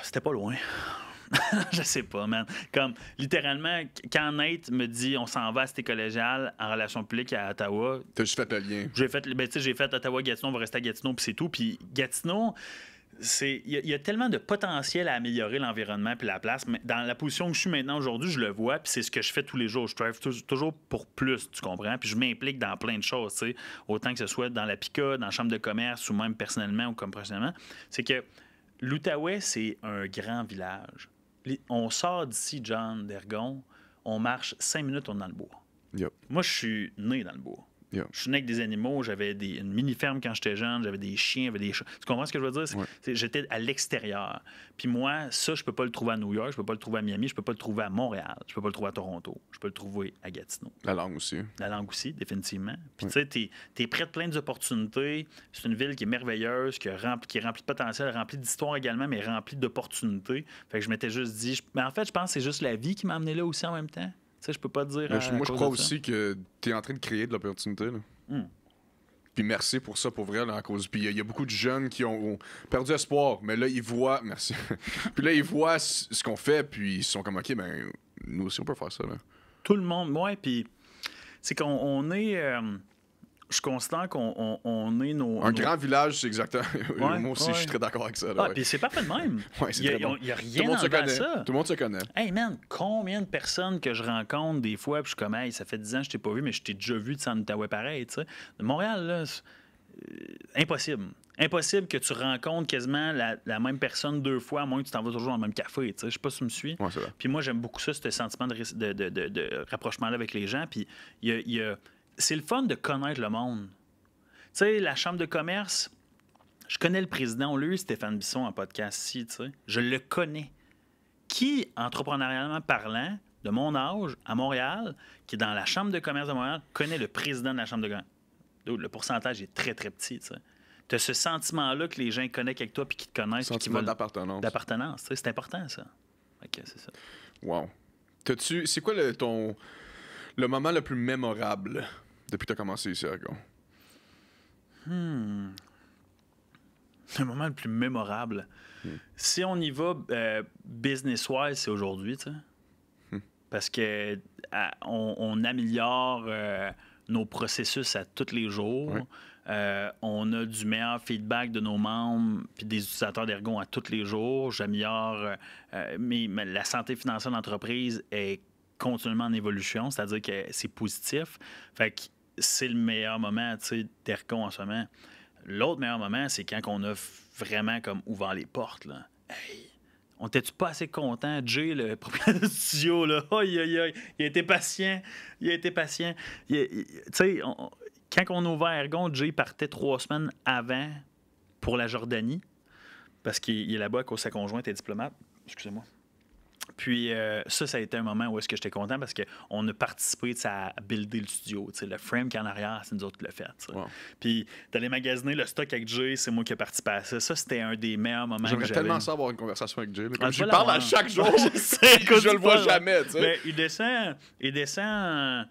C'était pas loin. Je sais pas, man. Comme, littéralement, quand Nate me dit on s'en va à Cité collégiale en relations publiques à Ottawa... T'as juste fait le lien. J'ai fait Ottawa-Gatineau, on va rester à Gatineau, puis c'est tout. Puis Gatineau... Il y a tellement de potentiel à améliorer l'environnement puis la place. Mais dans la position que je suis maintenant aujourd'hui, je le vois, puis c'est ce que je fais tous les jours. Je travaille toujours pour plus, tu comprends? Puis je m'implique dans plein de choses, tu sais. Autant que ce soit dans la PICA, dans la chambre de commerce ou même personnellement ou comme professionnellement. C'est que l'Outaouais, c'est un grand village. On sort d'ici, John, d'Ergon, on marche 5 minutes, on est dans le bois. Yep. Moi, je suis né dans le bois. Yeah. Je suis né avec des animaux, j'avais une mini-ferme quand j'étais jeune, j'avais des chiens, j'avais des chats. Tu comprends ce que je veux dire? J'étais à l'extérieur. Puis moi, ça, je peux pas le trouver à New York, je peux pas le trouver à Miami, je peux pas le trouver à Montréal, je peux pas le trouver à Toronto, je peux le trouver à Gatineau. La langue aussi. La langue aussi, définitivement. Puis tu sais, t'es près de plein d'opportunités. C'est une ville qui est merveilleuse, qui est remplie de potentiel, remplie d'histoire également, mais remplie d'opportunités. Fait que je m'étais juste dit... Mais en fait, je pense que c'est juste la vie qui m'a amené là aussi en même temps. Tu sais, je peux pas te dire. Moi, je crois aussi que tu es en train de créer de l'opportunité. Puis merci pour ça, pour vrai, là, à cause. Puis il y a beaucoup de jeunes qui ont perdu espoir, mais là, ils voient. Merci. Puis là, ils voient ce qu'on fait, puis ils sont comme, OK, ben, nous aussi, on peut faire ça. Là. Tout le monde, moi, puis c'est qu'on est. Je considère qu'on est nos... Un grand village, c'est exactement... Moi aussi, je suis très d'accord avec ça. Là, puis c'est parfait de même. Il n'y a rien à ça. Tout le monde se connaît. Hey, man, combien de personnes que je rencontre des fois, puis je suis comme, hey, ça fait 10 ans que je t'ai pas vu, mais je t'ai déjà vu en Outaouais pareil, tu sais. De Montréal, là, impossible. Impossible que tu rencontres quasiment la même personne 2 fois, à moins que tu t'en vas toujours dans le même café, tu sais. Je sais pas si tu me suis. Ouais, c'est vrai. Puis moi, j'aime beaucoup ça, ce sentiment de rapprochement-là avec les gens. Puis c'est le fun de connaître le monde. Tu sais, la chambre de commerce, je connais le président, on l'a eu, Stéphane Bisson, en podcast ici, tu sais. Je le connais. Qui, entrepreneurialement parlant, de mon âge, à Montréal, qui est dans la chambre de commerce de Montréal, connaît le président de la chambre de commerce? Le pourcentage est très, très petit, tu sais. Tu as ce sentiment-là que les gens connaissent avec toi puis qui te connaissent. Sentiment d'appartenance. D'appartenance, tu sais, c'est important, ça. OK, c'est ça. Wow. C'est quoi le moment le plus mémorable depuis que tu as commencé ici à Ergon? Le moment le plus mémorable. Si on y va business-wise, c'est aujourd'hui, tu sais. Parce que on améliore nos processus à tous les jours. Ouais. On a du meilleur feedback de nos membres puis des utilisateurs d'Ergon à tous les jours. J'améliore mais la santé financière de l'entreprise est continuellement en évolution, c'est-à-dire que c'est positif. Fait que c'est le meilleur moment, tu sais, d'Ergon en ce moment. L'autre meilleur moment, c'est quand on a vraiment comme ouvert les portes, là. Hey, on était-tu pas assez content? Jay, le propriétaire du studio, là, aïe, aïe, aïe, il a été patient. Tu sais, quand on a ouvert Ergon, Jay partait 3 semaines avant pour la Jordanie, parce qu'il est là-bas à cause de sa conjointe est diplomate. Excusez-moi. Puis ça a été un moment où est-ce que j'étais content parce qu'on a participé à builder le studio. Le frame qui est en arrière, c'est nous autres qui l'a fait. Wow. Puis d'aller magasiner le stock avec Jay, c'est moi qui ai participé à ça. Ça, c'était un des meilleurs moments que j'avais. J'aimerais tellement ça avoir une conversation avec Jay. Comme je parle à chaque jour, je le vois jamais. Tu sais. Mais il descend.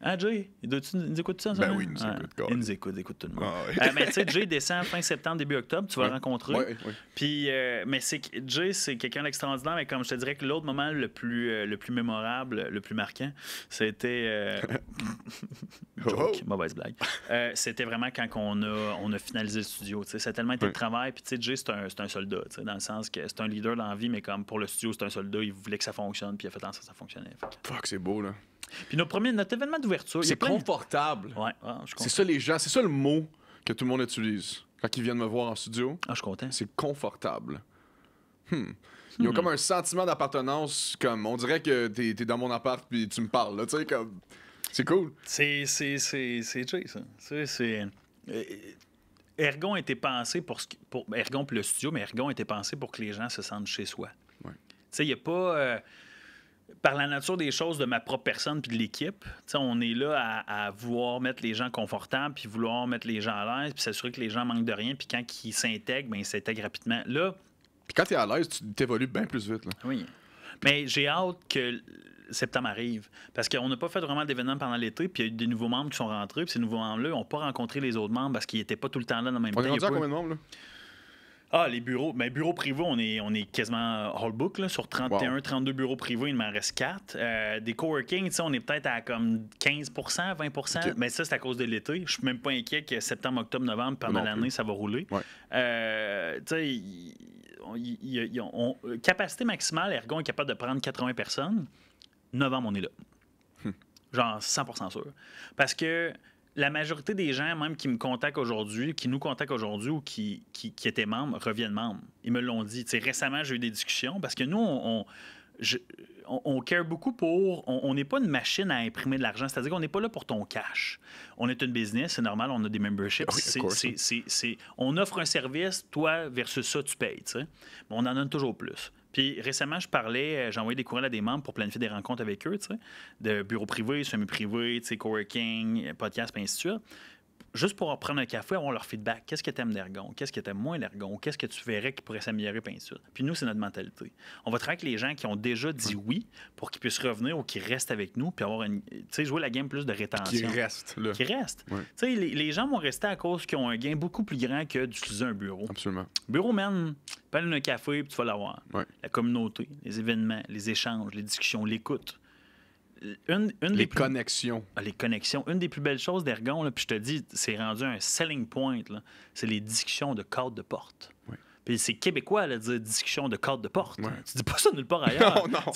Ah, Jay, il nous écoute ça? Ben oui, il nous écoute. Il nous écoute tout le monde. Ah, oui. Mais tu sais, Jay descend fin septembre, début octobre, tu vas le rencontrer. Oui. Puis, mais Jay, c'est quelqu'un d'extraordinaire, mais comme je te dirais que l'autre moment le plus mémorable, le plus marquant, c'était... mauvaise blague. C'était vraiment quand on a finalisé le studio. Ça a tellement été de travail. Puis, tu sais, Jay, c'est un soldat, dans le sens que c'est un leader dans la vie, mais comme pour le studio, c'est un soldat, il voulait que ça fonctionne, puis il a fait en sorte que ça fonctionnait. Fuck, c'est beau, là. Puis notre événement d'ouverture... C'est confortable. Ouais, c'est ça les gens, c'est ça le mot que tout le monde utilise quand ils viennent me voir en studio. Ah, je suis content. C'est confortable. Ils ont comme un sentiment d'appartenance, comme on dirait que t'es dans mon appart puis tu me parles, là, tu sais, comme... C'est cool. C'est Jay, ça. Ergon a été pensé pour Ergon puis le studio, mais Ergon a été pensé pour que les gens se sentent chez soi. Ouais. Tu sais, il n'y a pas... par la nature des choses de ma propre personne puis de l'équipe, on est là à vouloir mettre les gens confortables puis vouloir mettre les gens à l'aise puis s'assurer que les gens manquent de rien puis quand ils s'intègrent, ben ils s'intègrent rapidement. Là, puis quand tu es à l'aise, tu t'évolues bien plus vite. Là. Oui. Mais j'ai hâte que septembre arrive parce qu'on n'a pas fait vraiment d'événements pendant l'été puis il y a eu des nouveaux membres qui sont rentrés puis ces nouveaux membres-là n'ont pas rencontré les autres membres parce qu'ils n'étaient pas tout le temps là dans le même temps. On est rendu à combien de membres, là? Ah, les bureaux. Mais bureaux privés, on est quasiment all book. Là, sur 31, 32 bureaux privés, il m'en reste 4. Des coworking, on est peut-être à comme 15 20 okay. Mais ça, c'est à cause de l'été. Je suis même pas inquiet que septembre, octobre, novembre, pendant l'année, ça va rouler. Ouais. Capacité maximale, Ergon est capable de prendre 80 personnes. Novembre, on est là. Genre 100% sûr. Parce que la majorité des gens, même qui me contactent aujourd'hui, qui nous contactent aujourd'hui ou qui étaient membres, reviennent membres. Ils me l'ont dit. T'sais, récemment, j'ai eu des discussions parce que nous, on care beaucoup pour... On n'est pas une machine à imprimer de l'argent. C'est-à-dire qu'on n'est pas là pour ton cash. On est une business, c'est normal, on a des memberships. Oui, on offre un service, toi, versus ça, tu payes. Mais on en donne toujours plus. Puis récemment, j'ai envoyé des courriels à des membres pour planifier des rencontres avec eux, de bureaux privés, semi-privés, coworking, podcast, et ainsi de suite. Juste pour prendre un café, avoir leur feedback. Qu'est-ce que tu aimes d'Ergon? Qu'est-ce que tu aimes moins d'Ergon? Qu'est-ce que tu verrais qui pourrait s'améliorer, et ainsi de suite. Puis nous, c'est notre mentalité. On va travailler avec les gens qui ont déjà dit oui pour qu'ils puissent revenir ou qu'ils restent avec nous, puis avoir jouer la game plus de rétention. Qui restent, là. Qui restent. Ouais. Les gens vont rester à cause qu'ils ont un gain beaucoup plus grand que d'utiliser un bureau. Absolument. Bureau, man, prends un café, puis tu vas l'avoir. Ouais. La communauté, les événements, les échanges, les discussions, l'écoute. Les connexions. Les connexions. Une des plus belles choses d'Ergon, puis je te dis, c'est rendu un selling point, là, c'est les discussions de cadre de porte. Oui. Puis c'est québécois, là, de dire discussion de cadre de porte. Ouais. Tu dis pas ça nulle part ailleurs. Non.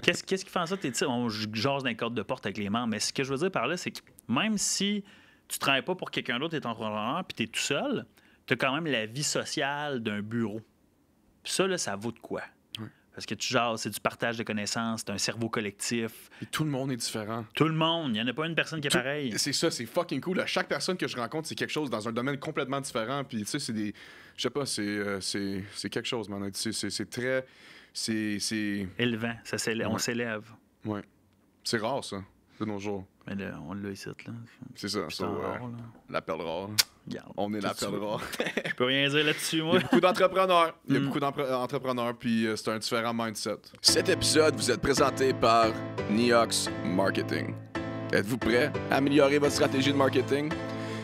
Qu'est-ce qui fait en ça? On jase d'un cadre de porte avec les membres. Mais ce que je veux dire par là, c'est que même si tu travailles pas pour quelqu'un d'autre, tu es entrepreneur, puis tu es tout seul, tu as quand même la vie sociale d'un bureau. Puis ça, là, ça vaut de quoi? Parce que tu jases, c'est du partage de connaissances, c'est un cerveau collectif. Et tout le monde est différent. Tout le monde. Il n'y en a pas une personne qui est pareille. C'est ça, c'est fucking cool. Chaque personne que je rencontre, c'est quelque chose dans un domaine complètement différent. Puis, tu sais, c'est des... Je sais pas, c'est quelque chose, man. C'est très... C'est... Élevant. On s'élève. Ouais. C'est rare, ça, de nos jours. Mais là, on l'a ici, là. C'est ça. La perle rare. Regarde, on est la perle rare. Je peux rien dire là-dessus, moi. Il y a beaucoup d'entrepreneurs. Il y a beaucoup d'entrepreneurs, puis c'est un différent mindset. Cet épisode vous est présenté par Neox Marketing. Êtes-vous prêt à améliorer votre stratégie de marketing?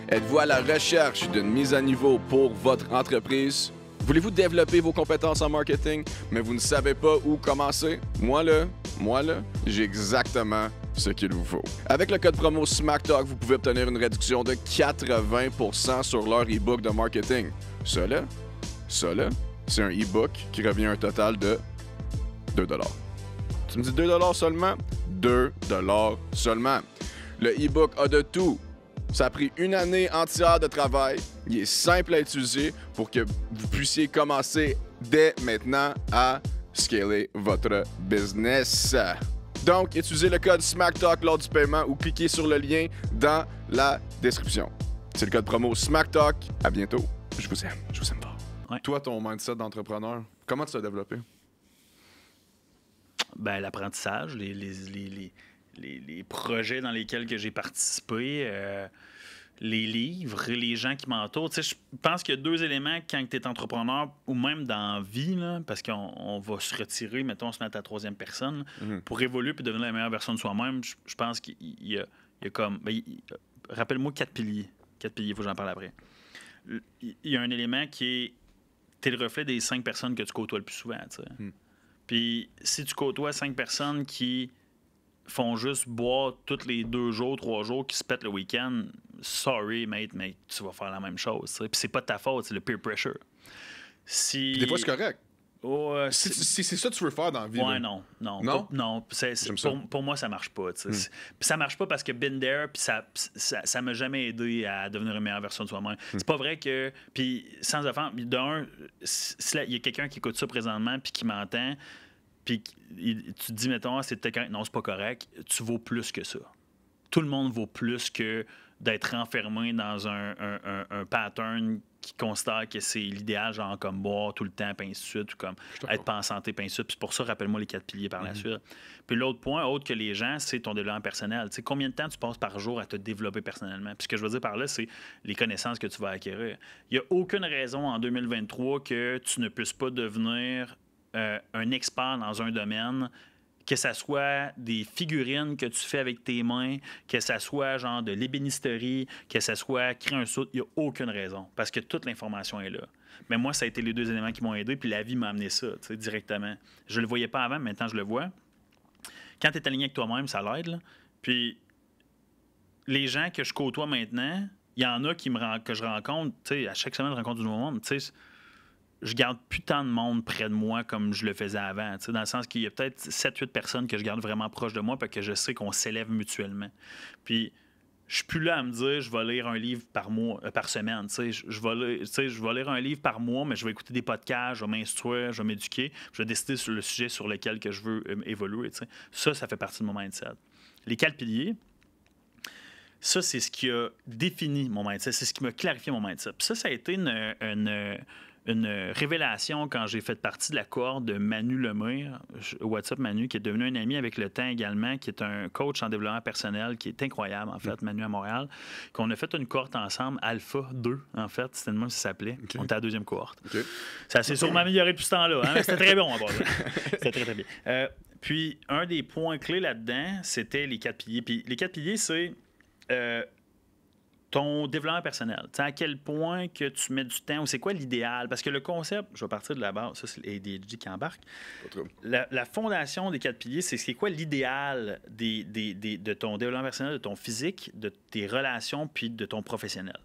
Êtes-vous à la recherche d'une mise à niveau pour votre entreprise? Voulez-vous développer vos compétences en marketing, mais vous ne savez pas où commencer? Moi, là, j'ai exactement ce qu'il vous faut. Avec le code promo SmackTalk, vous pouvez obtenir une réduction de 80% sur leur e-book de marketing. Ça là, c'est un e-book qui revient à un total de 2 $. Tu me dis 2 $ seulement? 2 $ seulement. Le e-book a de tout. Ça a pris une année entière de travail. Il est simple à utiliser pour que vous puissiez commencer dès maintenant à scaler votre business. Donc, utilisez le code SmackTalk lors du paiement ou cliquez sur le lien dans la description. C'est le code promo SmackTalk. À bientôt. Je vous aime. Je vous aime fort. Ouais. Toi, ton mindset d'entrepreneur, comment tu l'as développé? Ben, l'apprentissage, les projets dans lesquels que j'ai participé, les livres, les gens qui m'entourent. Tu sais, je pense qu'il y a 2 éléments quand tu es entrepreneur ou même dans la vie, là, parce qu'on va se retirer, mettons, on se met à la 3e personne, pour évoluer et devenir la meilleure version de soi-même. Je pense qu'il y a comme... Ben, rappelle-moi 4 piliers. 4 piliers, il faut que j'en parle après. Il y a un élément qui est... Tu es le reflet des 5 personnes que tu côtoies le plus souvent, tu sais. Puis si tu côtoies 5 personnes qui font juste boire tous les 2 jours, 3 jours, qui se pètent le week-end, sorry, mate, mais tu vas faire la même chose. T'sais. Puis c'est pas de ta faute, c'est le peer pressure. Puis des fois, c'est correct. Si c'est ça que tu veux faire dans la vie. Ouais, là. non. Non? Pour moi, ça marche pas. Puis ça marche pas parce que been there, puis ça m'a jamais aidé à devenir une meilleure version de soi-même. C'est pas vrai que... Puis sans offense, d'un, il y a quelqu'un qui écoute ça présentement puis qui m'entend, puis tu te dis, mettons, c'est peut-être... Non, c'est pas correct. Tu vaux plus que ça. Tout le monde vaut plus que d'être enfermé dans un pattern qui considère que c'est l'idéal, genre comme boire tout le temps, puis ainsi de suite, ou comme être pas en santé, puis ainsi de suite. Puis pour ça, rappelle-moi les 4 piliers par la suite. Puis l'autre point, autre que les gens, c'est ton développement personnel. Tu sais, combien de temps tu passes par jour à te développer personnellement? Puis ce que je veux dire par là, c'est les connaissances que tu vas acquérir. Il n'y a aucune raison en 2023 que tu ne puisses pas devenir un expert dans un domaine, que ça soit des figurines que tu fais avec tes mains, que ça soit genre de l'ébénisterie, que ça soit créer un saut, il n'y a aucune raison, parce que toute l'information est là. Mais moi, ça a été les 2 éléments qui m'ont aidé, puis la vie m'a amené ça, tu sais, directement. Je le voyais pas avant, mais maintenant je le vois. Quand tu es aligné avec toi-même, ça l'aide, là. Puis les gens que je côtoie maintenant, il y en a que je rencontre, tu sais, à chaque semaine, je rencontre du nouveau monde, tu sais, je garde plus tant de monde près de moi comme je le faisais avant. Dans le sens qu'il y a peut-être 7-8 personnes que je garde vraiment proches de moi parce que je sais qu'on s'élève mutuellement. Puis, je suis plus là à me dire je vais lire un livre par semaine. Je vais lire un livre par mois, mais je vais écouter des podcasts, je vais m'instruire, je vais m'éduquer, je vais décider sur le sujet sur lequel que je veux évoluer. Ça fait partie de mon mindset. Les 4 piliers, ça, c'est ce qui a défini mon mindset. C'est ce qui m'a clarifié mon mindset. Puis ça a été une révélation quand j'ai fait partie de la cohorte de Manu Lemire, WhatsApp Manu, qui est devenu un ami avec le temps également, qui est un coach en développement personnel, qui est incroyable, en fait, Manu à Montréal, qu'on a fait une cohorte ensemble, Alpha 2, en fait, c'était le même que ça s'appelait. Okay. On était à la 2e cohorte. Okay. Ça s'est sûrement amélioré depuis ce temps-là, hein, mais c'était très bon. C'était très, très bien. Puis, un des points clés là-dedans, c'était les 4 piliers. Puis, les 4 piliers, c'est... ton développement personnel. T'sais, à quel point que tu mets du temps ou c'est quoi l'idéal? Parce que le concept, je vais partir de la base, ça c'est l'ADHD qui embarque. La fondation des 4 piliers, c'est quoi l'idéal de ton développement personnel, de ton physique, de tes relations puis de ton professionnel.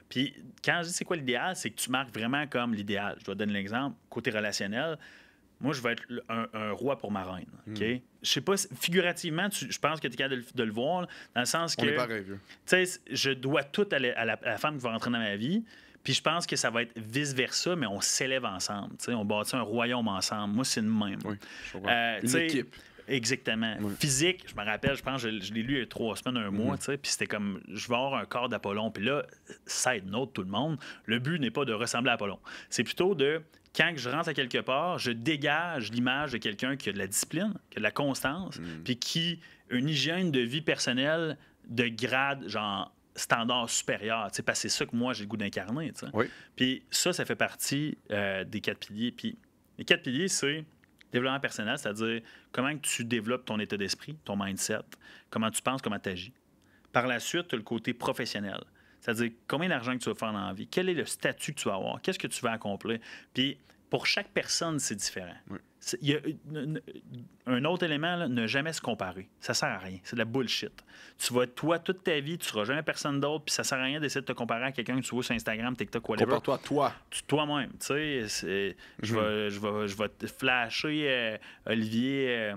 Puis quand je dis c'est quoi l'idéal, c'est que tu marques vraiment comme l'idéal. Je dois te donner l'exemple. Côté relationnel, moi, je vais être un roi pour ma reine. Okay? Je sais pas, figurativement, je pense que tu es capable de le voir, dans le sens que... On est pareil, vieux. Tu sais, je dois tout à la femme qui va rentrer dans ma vie, puis je pense que ça va être vice-versa, mais on s'élève ensemble. Tu sais, on bâtit un royaume ensemble. Moi, c'est le même. Oui, je comprends. Une équipe. Exactement. Oui. Physique, je me rappelle, je pense, je l'ai lu il y a 3 semaines, un mois, tu sais, puis c'était comme, je vais avoir un corps d'Apollon. Puis là, side note, tout le monde, le but n'est pas de ressembler à Apollon. C'est plutôt de... Quand je rentre à quelque part, je dégage l'image de quelqu'un qui a de la discipline, qui a de la constance, puis qui a une hygiène de vie personnelle de grade, genre, standard supérieur, parce que c'est ça que moi, j'ai le goût d'incarner. Oui. Puis ça fait partie des 4 piliers. Puis les 4 piliers, c'est développement personnel, c'est-à-dire comment tu développes ton état d'esprit, ton mindset, comment tu penses, comment tu agis. Par la suite, tu as le côté professionnel. C'est-à-dire, combien d'argent que tu vas faire dans la vie? Quel est le statut que tu vas avoir? Qu'est-ce que tu vas accomplir? Puis, pour chaque personne, c'est différent. Oui. Il y a un autre élément, là, ne jamais se comparer. Ça sert à rien. C'est de la bullshit. Tu vas être toi toute ta vie, tu seras jamais personne d'autre, puis ça sert à rien d'essayer de te comparer à quelqu'un que tu vois sur Instagram, TikTok, whatever. Compare-toi à toi. Toi-même, tu sais. Je vais te flasher Olivier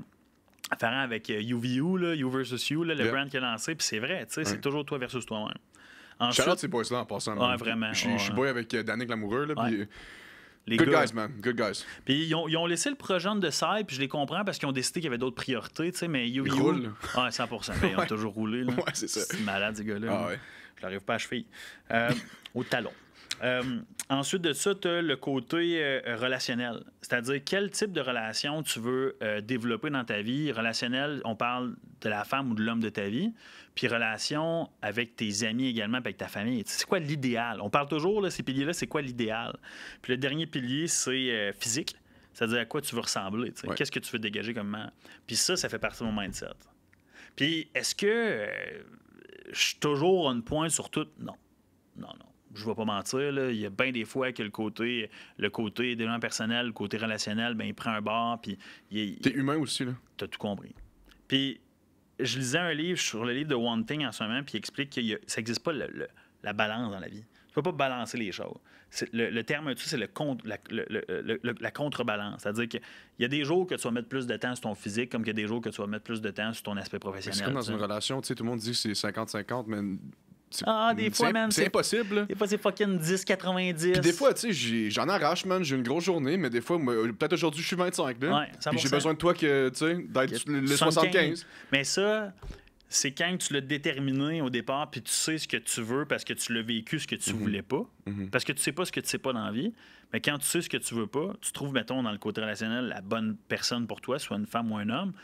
Ferrand avec UVU, là, You versus You, là, le brand qu'il a lancé, puis c'est vrai, tu sais, c'est toujours toi versus toi-même. Ensuite, shout-out ces boys-là en passant. Ouais, vraiment. Je suis boy avec Danick Lamoureux, là, puis... Les Good gars, guys, man. Good guys. Puis ils ont laissé le projet de side, puis je les comprends parce qu'ils ont décidé qu'il y avait d'autres priorités, tu sais, mais Ils roulent. Ouais, 100%. Ben, ils ont toujours roulé, là. Ouais, c'est ça. C'est malade, ces gars-là. Ah ouais. Je n'arrive pas à cheville. Au talon. Ensuite de ça, tu as le côté relationnel. C'est-à-dire, quel type de relation tu veux développer dans ta vie. Relationnel, on parle de la femme ou de l'homme de ta vie. Puis relation avec tes amis également, puis avec ta famille. C'est quoi l'idéal? On parle toujours, là, ces piliers-là, c'est quoi l'idéal? Puis le dernier pilier, c'est physique. C'est-à-dire à quoi tu veux ressembler. Ouais. Qu'est-ce que tu veux dégager comme... Puis ça fait partie de mon mindset. Puis est-ce que je suis toujours on point sur tout? Non. Je ne vais pas mentir, là. Il y a bien des fois que le côté développement personnel, le côté relationnel, ben il prend un bord. Puis t'es humain aussi, là. T'as tout compris. Puis je lisais un livre sur le livre de One Thing en ce moment, puis il explique que ça n'existe pas la balance dans la vie. Tu ne peux pas balancer les choses. Le terme dessus, c'est la contrebalance. C'est-à-dire qu'il y a des jours que tu vas mettre plus de temps sur ton physique, comme qu'il y a des jours que tu vas mettre plus de temps sur ton aspect professionnel. C'est comme dans une relation, tu sais, tout le monde dit que c'est 50-50, mais... des fois, man. C'est impossible. Des fois, c'est fucking 10-90. Puis des fois, tu sais, j'en arrache, man. J'ai une grosse journée, mais des fois, peut-être aujourd'hui, je suis 25, là. Ouais, puis j'ai besoin de toi que, tu sais, d'être le 75. Mais ça, c'est quand tu l'as déterminé au départ, puis tu sais ce que tu veux parce que tu l'as vécu, ce que tu voulais pas. Parce que tu sais pas ce que tu sais pas dans la vie. Mais quand tu sais ce que tu veux pas, tu trouves, mettons, dans le côté relationnel, la bonne personne pour toi, soit une femme ou un homme,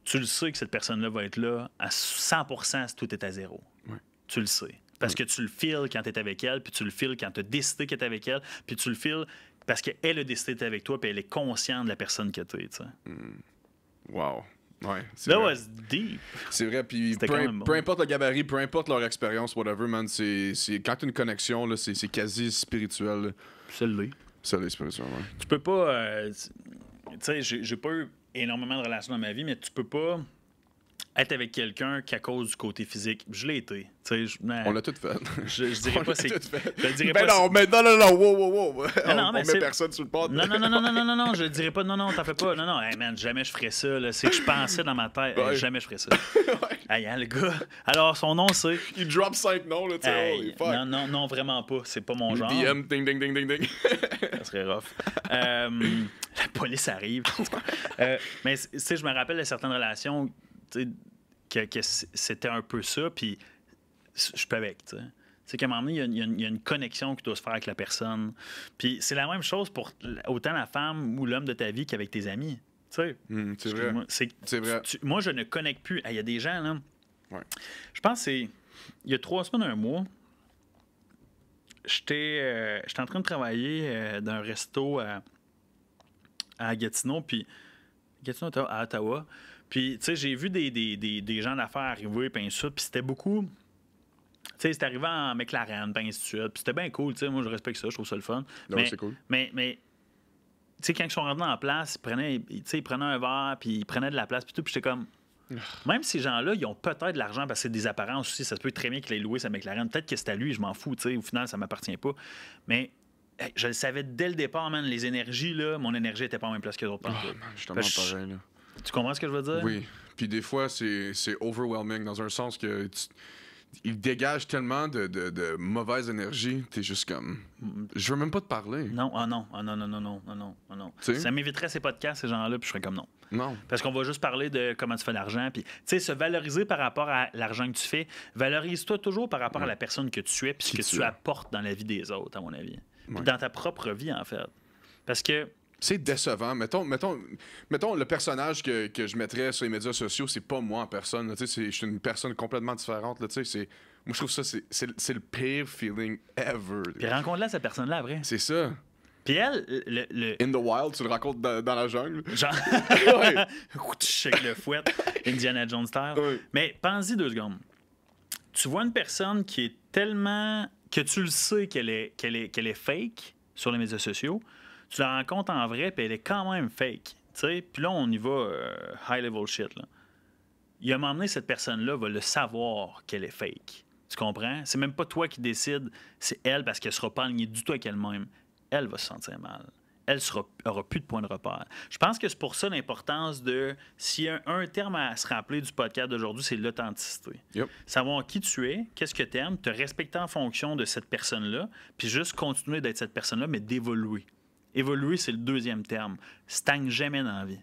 tu le sais que cette personne-là va être là à 100% si tout est à zéro. Ouais. Tu le sais. Parce que tu le feels quand tu es avec elle, puis tu le feels quand tu as décidé qu'elle est avec elle, puis tu le feels parce qu'elle a décidé d'être avec toi, puis elle est consciente de la personne que tu es. Wow. Ouais, That was deep. C'est vrai, puis peu importe le gabarit, peu importe leur expérience, whatever, man, c'est quand tu as une connexion, là, c'est quasi spirituel. Ça l'est. Ça l'est spirituel, ouais. Tu peux pas... tu sais, j'ai pas eu énormément de relations dans ma vie, mais tu peux pas être avec quelqu'un qu'à cause du côté physique. Je l'ai été. On l'a tout fait. Je dirais pas c'est. Je dirais ben pas non, mais non, wow. Non, mais on met personne sur le port. Non, je dirais pas non, t'en fais pas. Non, hey man, jamais je ferais ça. Là. C'est que je pensais dans ma tête, jamais je ferais ça. Hey, hein, le gars. Alors, son nom, c'est. Il drop 5 noms, là, tu sais. Hey, non, vraiment pas. C'est pas mon genre. DM, ding. Ça serait rough. La police arrive. Mais, tu sais, je me rappelle de certaines relations. Que c'était un peu ça, puis je peux avec, tu sais. C'est qu'à un moment donné, il y a une connexion qui doit se faire avec la personne. Puis c'est la même chose pour autant la femme ou l'homme de ta vie qu'avec tes amis, tu sais. C'est vrai. C'est vrai. Moi, je ne connecte plus. Il y a des gens, là... Ouais. Je pense que c'est... Il y a 3 semaines, un mois, j'étais en train de travailler dans un resto à Gatineau, puis... Gatineau, à Ottawa. Puis, tu sais, j'ai vu des gens d'affaires arriver, puis ça, puis c'était beaucoup... Tu sais, c'était arrivé en McLaren, puis ainsi de suite. Puis c'était bien cool, tu sais, moi, je respecte ça, je trouve ça le fun. Ouais, c'est cool. Mais tu sais, quand ils sont rentrés en place, ils prenaient un verre, puis ils prenaient de la place, puis tout, puis j'étais comme... Même ces gens-là, ils ont peut-être de l'argent parce que c'est des apparences aussi. Ça se peut très bien qu'il ait loué sa McLaren. Peut-être que c'est à lui, je m'en fous, tu sais. Au final, ça m'appartient pas. Mais... je le savais dès le départ, man, les énergies, là, mon énergie était pas en même place que les autres. Justement, pareil, là. Tu comprends ce que je veux dire? Oui. Puis des fois, c'est overwhelming dans un sens que il dégage tellement de mauvaise énergie. T'es juste comme... Je veux même pas te parler. Non. Ça m'éviterait ces podcasts, ces gens-là, puis je serais comme non. Non. Parce qu'on va juste parler de comment tu fais l'argent. Puis, tu sais, se valoriser par rapport à l'argent que tu fais. Valorise-toi toujours par rapport à la personne que tu es, puis ce que tu apportes dans la vie des autres, à mon avis. Puis dans ta propre vie, en fait. Parce que... C'est décevant. Mettons le personnage que je mettrais sur les médias sociaux, c'est pas moi en personne. Je suis une personne complètement différente. Là, moi, je trouve ça, c'est le pire feeling ever. Puis rencontre-la, cette personne-là, après. C'est ça. Puis elle, In the wild, tu le rencontres dans la jungle. Genre... Avec le fouet, Indiana Jones style. Oui. Mais pense-y 2 secondes. Tu vois une personne qui est tellement... que tu le sais qu'elle est fake sur les médias sociaux. Tu la rencontres en vrai, puis elle est quand même fake. Puis là, on y va high level shit. Là. Il a m'emmené cette personne-là va le savoir qu'elle est fake. Tu comprends? C'est même pas toi qui décide, c'est elle parce qu'elle sera pas alignée du tout avec elle-même. Elle va se sentir mal. Elle aura plus de point de repère. Je pense que c'est pour ça l'importance de... S'il y a un terme à se rappeler du podcast d'aujourd'hui, c'est l'authenticité. Yep. Savoir qui tu es, qu'est-ce que tu aimes, te respecter en fonction de cette personne-là, puis juste continuer d'être cette personne-là, mais d'évoluer. Évoluer, c'est le deuxième terme. Stagne jamais dans la vie.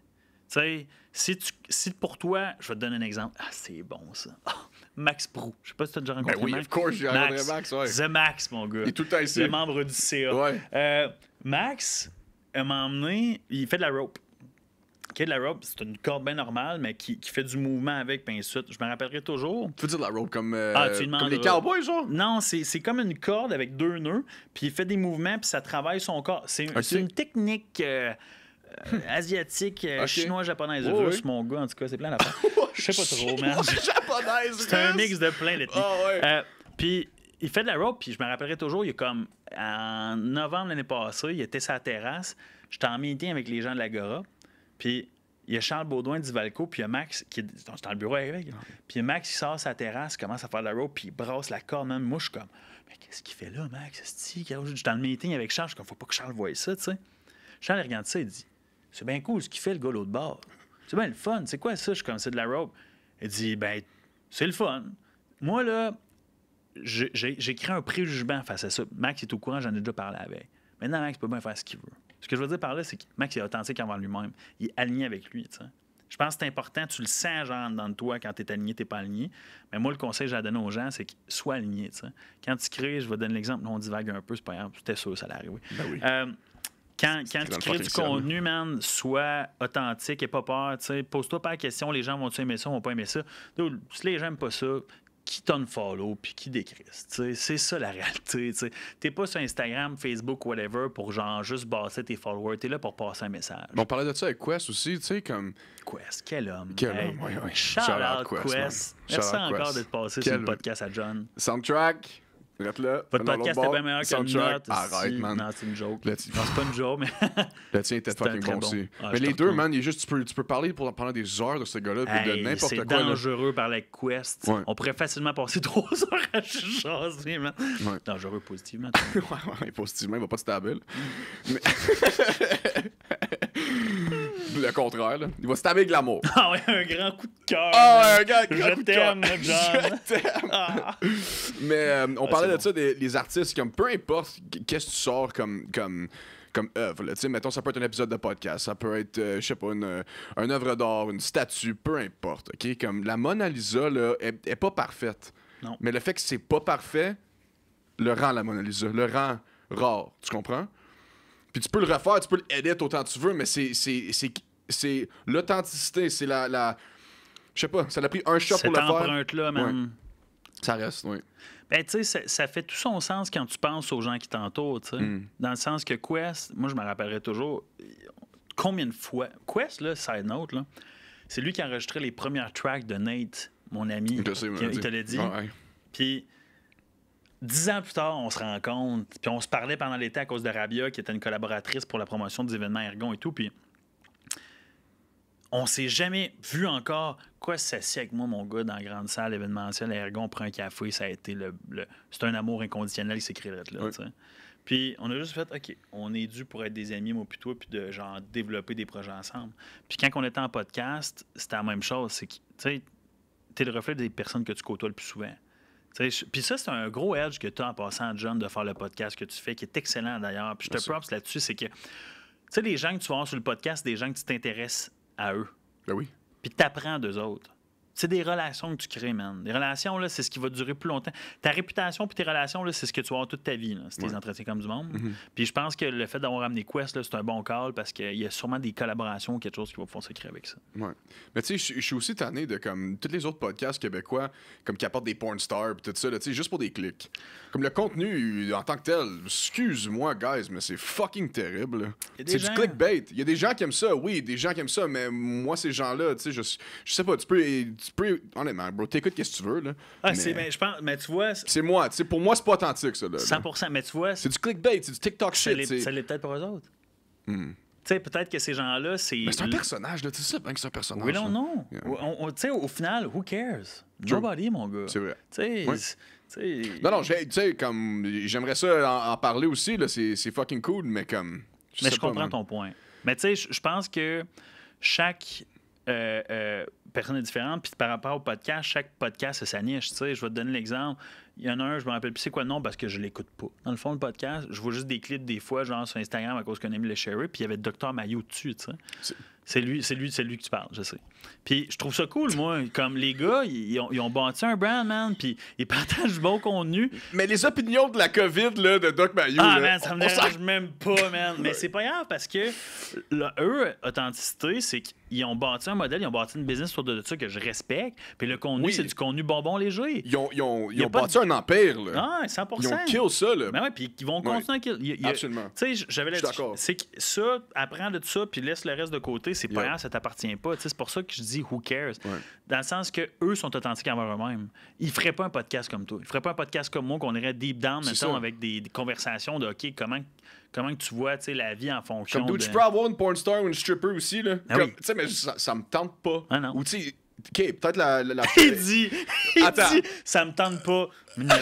Tu sais, si pour toi... Je vais te donner un exemple. Ah, c'est bon, ça. Oh, Max Prou. Je sais pas si tu as déjà rencontré oui, Max. of course, j'ai rencontré Max, ouais. The Max, mon gars. Il est tout le temps ici. Le membre du CA. Ouais. Max m'a emmené... Il fait de la rope. OK, de la rope, c'est une corde bien normale, mais qui fait du mouvement avec, puis ensuite. Je me rappellerai toujours. Tu veux dire de la rope comme, tu comme les cowboys, genre? Non, c'est comme une corde avec 2 nœuds, puis il fait des mouvements, puis ça travaille son corps. C'est une technique asiatique, chinois, japonaise, russe, mon gars, en tout cas, c'est plein d'affaires. Je sais pas trop, man. Japonaise, c'est un mix de plein d'ethnies. Ah ouais. Puis il fait de la rope, puis je me rappellerai toujours, il y a comme, en novembre l'année passée, il était sur la terrasse, j'étais en meeting avec les gens de l'Agora, puis il y a Charles Baudouin du Valco, puis il y a Max, qui est dans le bureau avec. Puis il y a Max qui sort sa terrasse, commence à faire de la rope, puis il brasse la corde. Même moi, je suis comme, mais qu'est-ce qu'il fait là, Max? Je suis dans le meeting avec Charles, je suis comme, faut pas que Charles voie ça, tu sais. Charles, il regarde ça, il dit, c'est bien cool ce qu'il fait, le gars, l'autre bord. C'est bien le fun. C'est quoi ça? Je suis comme, c'est de la rope. Il dit, ben, c'est le fun. Moi, là, j'ai créé un préjugement face à ça. Max est au courant, j'en ai déjà parlé avec. Maintenant, Max peut bien faire ce qu'il veut. Ce que je veux dire par là, c'est que Max est authentique envers lui-même. Il est aligné avec lui, tu sais. Je pense que c'est important, tu le sens, genre, dans toi, quand tu es aligné, tu n'es pas aligné. Mais moi, le conseil que j'ai à donner aux gens, c'est que sois aligné, tu sais. Quand tu crées, je vais donner l'exemple, on divague un peu, c'est pas grave, c'était sûr, ça allait arriver. Ben oui. Quand tu crées du contenu, man, sois authentique et pas peur, tu sais. Pose-toi pas la question, les gens vont-tu aimer ça, vont pas aimer ça. Dude, si les gens n'aiment pas ça, qui t'unfollow puis qui décrisse. C'est ça la réalité. T'sais. T'es pas sur Instagram, Facebook, whatever, pour genre juste basser tes followers. T'es là pour passer un message. On parlait de ça avec Quest aussi, tu sais, comme... Quest, quel homme. Quel homme, oui. Shout out Quest. Merci encore d'être passé sur le podcast à John. Soundtrack. Reste là. Votre podcast était bien meilleur que le nôtre. Arrête, man. Non, c'est une joke. Non, c'est pas une joke, mais... Le tien était fucking bon aussi. Mais les deux, man, il est juste, tu peux parler pendant des heures de ce gars-là, de n'importe quoi. C'est dangereux par la Quest. Ouais. On pourrait facilement passer 3 heures à jaser, man. Ouais. Dangereux positivement. ouais, positivement, il va pas te stabber. Mais... Le contraire, là. Il va se taper avec l'amour. Ah ouais, un grand coup de cœur. Ah ouais, un grand coup de cœur. Je t'aime, John. Je t'aime. Ah. Mais on parlait de ça, des artistes, comme peu importe qu'est-ce que tu sors comme œuvre. Tu sais, mettons, ça peut être un épisode de podcast, ça peut être, je sais pas, une œuvre d'art, une statue, peu importe. OK? Comme la Mona Lisa, là, est pas parfaite. Non. Mais le fait que c'est pas parfait le rend la Mona Lisa, le rend rare. Tu comprends? Puis tu peux le refaire, tu peux l'éditer autant que tu veux, mais c'est l'authenticité, c'est la je sais pas, ça l'a pris un shot pour le faire. Cette empreinte-là, man. Ouais. Ça reste, oui. Ben, tu sais, ça fait tout son sens quand tu penses aux gens qui t'entourent, tu sais. Dans le sens que Quest, moi, je me rappellerai toujours, combien de fois... Quest, là, side note, là, c'est lui qui a enregistré les premières tracks de Nate, mon ami. Il te l'a dit. Ouais. Puis... 10 ans plus tard, on se rencontre, puis on se parlait pendant l'été à cause de Rabia, qui était une collaboratrice pour la promotion des événements Ergon et tout, puis on s'est jamais vu encore. Quoi, c'est assis avec moi, mon gars, dans la grande salle événementielle à Ergon, on prend un café, ça a été c'est un amour inconditionnel qui s'est créé là, oui. tu sais. Puis on a juste fait, OK, on est dû pour être des amis, moi puis toi, puis de genre développer des projets ensemble. Puis quand on était en podcast, c'était la même chose, c'est que, tu sais, t'es le reflet des personnes que tu côtoies le plus souvent. Puis ça, c'est un gros edge que tu as en passant, John, de faire le podcast que tu fais, qui est excellent d'ailleurs. Puis je te props là-dessus, c'est que, tu sais, les gens que tu vas voir sur le podcast, c'est des gens que tu t'intéresses à eux. Ben oui. Puis tu apprends d'eux autres. C'est des relations que tu crées, man. Des relations, là, c'est ce qui va durer plus longtemps. Ta réputation puis tes relations, là, c'est ce que tu vas avoir toute ta vie, là, si tu les entretiens comme du monde. Puis je pense que le fait d'avoir amené Quest, là, c'est un bon call parce qu'il y a sûrement des collaborations ou quelque chose qui va pouvoir se créer avec ça. Ouais. Mais tu sais, je suis aussi tanné de comme tous les autres podcasts québécois comme qui apportent des porn stars pis tout ça, tu sais, juste pour des clics. Comme le contenu en tant que tel, excuse-moi, guys, mais c'est fucking terrible. C'est du clickbait. Il y a des gens qui aiment ça, oui, des gens qui aiment ça, mais moi, ces gens-là, tu sais, je sais pas, tu peux honnêtement, bro, t'écoutes qu'est-ce que tu veux, là. Ah, mais je pense, mais tu vois... C'est moi, tu sais, pour moi, c'est pas authentique, ça, là. 100%, mais tu vois... C'est du clickbait, c'est du TikTok shit. Ça l'est peut-être pour eux autres. Tu sais, peut-être que ces gens-là, c'est... Mais c'est un personnage, là, tu sais bien que c'est un personnage. Oui, non, ça. non. Yeah. Tu sais, au final, who cares? True. Nobody, mon gars. C'est vrai. Tu sais... Oui. tu sais- Non, tu sais, comme, j'aimerais ça en parler aussi, là, c'est fucking cool, mais comme... Mais sais je pas, comprends man. ton point. Mais tu sais, je pense que chaque personne est différente. Puis par rapport au podcast, chaque podcast a sa niche. Tu sais, je vais te donner l'exemple. Il y en a un, je me rappelle plus c'est quoi le nom parce que je l'écoute pas. Dans le fond, le podcast, je vois juste des clips des fois, genre sur Instagram à cause qu'on a mis le share. Puis il y avait Dr Mayo dessus, tu sais. C'est lui que tu parles, je sais. Puis je trouve ça cool, moi. Comme les gars, ils ont bâti un brand, man. Puis ils partagent du bon contenu. Mais les opinions de la COVID, là, de Doc Mayou, Ah, là, man, ça me on s'en- dérange même pas, man. Mais c'est pas grave parce que, là, eux, authenticité, c'est qu'ils ont bâti un modèle, ils ont bâti une business autour de ça que je respecte. Puis le contenu, Oui. c'est du contenu bonbon léger. Ils ont y a pas bâti un empire, là. Ah, 100%. Ils ont kill ça, là. Ben ouais, puis ils vont continuer à kill. Absolument. Tu sais, j'avais Je suis d'accord. C'est que ça, apprends de ça, puis laisse le reste de côté, c'est pas Yeah. grave, ça t'appartient pas. Tu sais, c'est pour ça que je dis who cares. Ouais. Dans le sens que eux sont authentiques envers eux-mêmes. Ils feraient pas un podcast comme toi. Ils feraient pas un podcast comme moi qu'on irait deep down, C'est mettons, ça. avec des conversations de OK, comment que tu vois, tu sais, la vie en fonction Comme de... dude, tu peux avoir une porn star ou une stripper aussi, là. Ah Comme, oui. tu sais, mais ça me tente pas. Ah non. Ou tu sais, OK, peut-être la Il dit, Attends. ça me tente pas. Minute,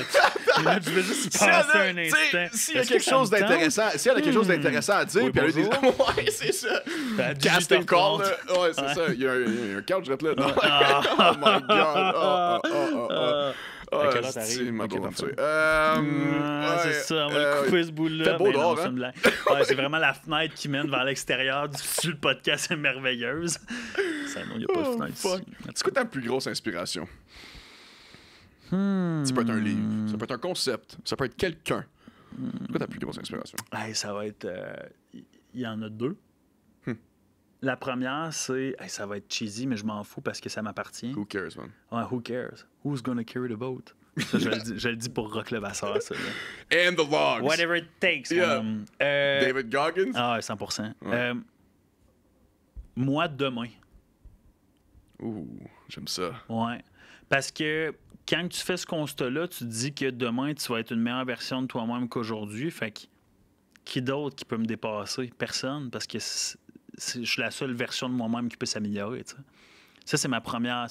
je vais juste Si elle a- passer un tu sais, instant. S'il y a Est-ce quelque que ça chose me tente? d'intéressant, si elle a quelque chose d'intéressant à dire, Oui, puis elle a dit bonjour. ouais, c'est ça. À 18h30. Casting call, là. Ouais, c'est ça. Il y a un couch là. Non. Oh my god. À quelle heure t'arrives? c'est ma Ok, bonne parfait. tuer. C'est ça, on va le couper ce bout-là. fait beau Ben non, dehors, c'est hein? une blague. Ouais, c'est vraiment la fenêtre qui mène vers l'extérieur. Sur le podcast est merveilleuse. Ça, non, il n'y a pas de Oh, fenêtre fuck. ici. C'est quoi ta plus grosse inspiration? Ça peut être un livre, ça peut être un concept, ça peut être quelqu'un. C'est quoi ta plus grosse inspiration? Hey, ça va être... Il y en a deux. La première, c'est... Hey, ça va être cheesy, mais je m'en fous parce que ça m'appartient. Who cares, man? Ouais, who cares? Who's gonna carry the boat? Ça, je le dis pour Rock Levasseur, ça. Là. And the logs. Whatever it takes. Yeah. mon homme. David Goggins? Ah, ouais, 100%. Ouais. Moi, demain. Ouh, j'aime ça. Ouais. Parce que quand tu fais ce constat-là, tu te dis que demain, tu vas être une meilleure version de toi-même qu'aujourd'hui. Fait que qui d'autre qui peut me dépasser? Personne. Parce que je suis la seule version de moi-même qui peut s'améliorer. Tu sais. Ça, c'est ma première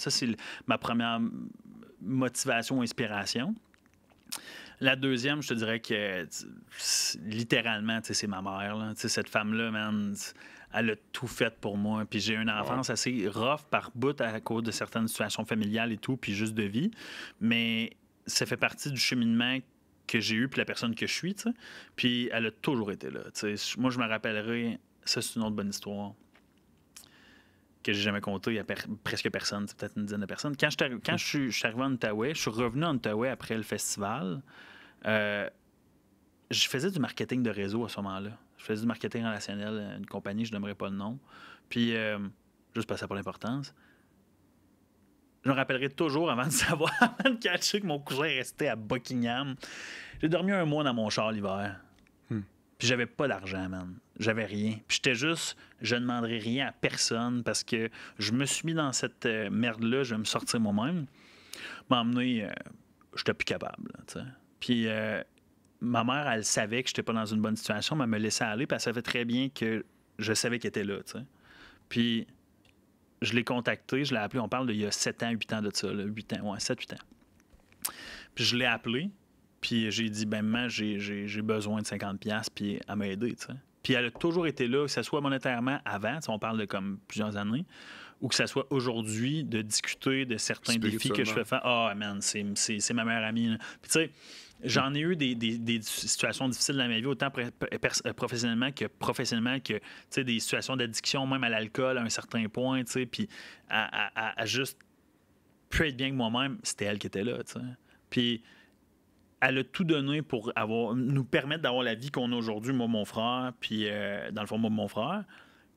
motivation, inspiration. La deuxième, je te dirais que littéralement, tu sais, c'est ma mère. Là. Tu sais, cette femme-là, man, elle a tout fait pour moi. Puis j'ai une enfance assez rough par bout à cause de certaines situations familiales et tout, puis juste de vie. Mais ça fait partie du cheminement que j'ai eu, puis la personne que je suis. Tu sais. Puis elle a toujours été là. Tu sais. Moi, je me rappellerai, ça, c'est une autre bonne histoire que j'ai jamais conté, il y a presque personne, c'est peut-être une dizaine de personnes. Quand je suis arrivé en Outaouais, je suis revenu en Outaouais après le festival. Je faisais du marketing de réseau à ce moment-là. Je faisais du marketing relationnel à une compagnie, je n'aimerais pas le nom. Puis, juste parce que ça n'a pas d'importance. Je me rappellerai toujours, avant de savoir, avant de catcher que mon cousin restait à Buckingham. J'ai dormi un mois dans mon char l'hiver. Puis j'avais pas d'argent, man. J'avais rien. Puis j'étais juste, je ne demanderai rien à personne parce que je me suis mis dans cette merde-là, je vais me sortir moi-même. M'emmener, j'étais plus capable, tu sais. Puis ma mère, elle savait que j'étais pas dans une bonne situation, mais elle me laissait aller, puis elle savait très bien que je savais qu'elle était là, tu sais. Puis je l'ai contacté, je l'ai appelé, on parle d'il y a 7 ans, 8 ans de ça, là, 8 ans, ouais, 7-8 ans. Puis je l'ai appelé. Puis j'ai dit, ben maman, j'ai besoin de 50$, puis elle m'a aidé, tu sais. Puis elle a toujours été là, que ce soit monétairement avant, on parle de comme plusieurs années, ou que ce soit aujourd'hui, de discuter de certains défis que je fais faire. Ah, man, c'est ma meilleure amie. Là. Puis tu sais, j'en ai eu des situations difficiles dans ma vie, autant professionnellement que tu sais, des situations d'addiction, même à l'alcool à un certain point, tu sais, puis à juste plus être bien que moi-même, c'était elle qui était là, tu sais. Puis elle a tout donné pour nous permettre d'avoir la vie qu'on a aujourd'hui, moi, mon frère, puis dans le fond, moi, mon frère.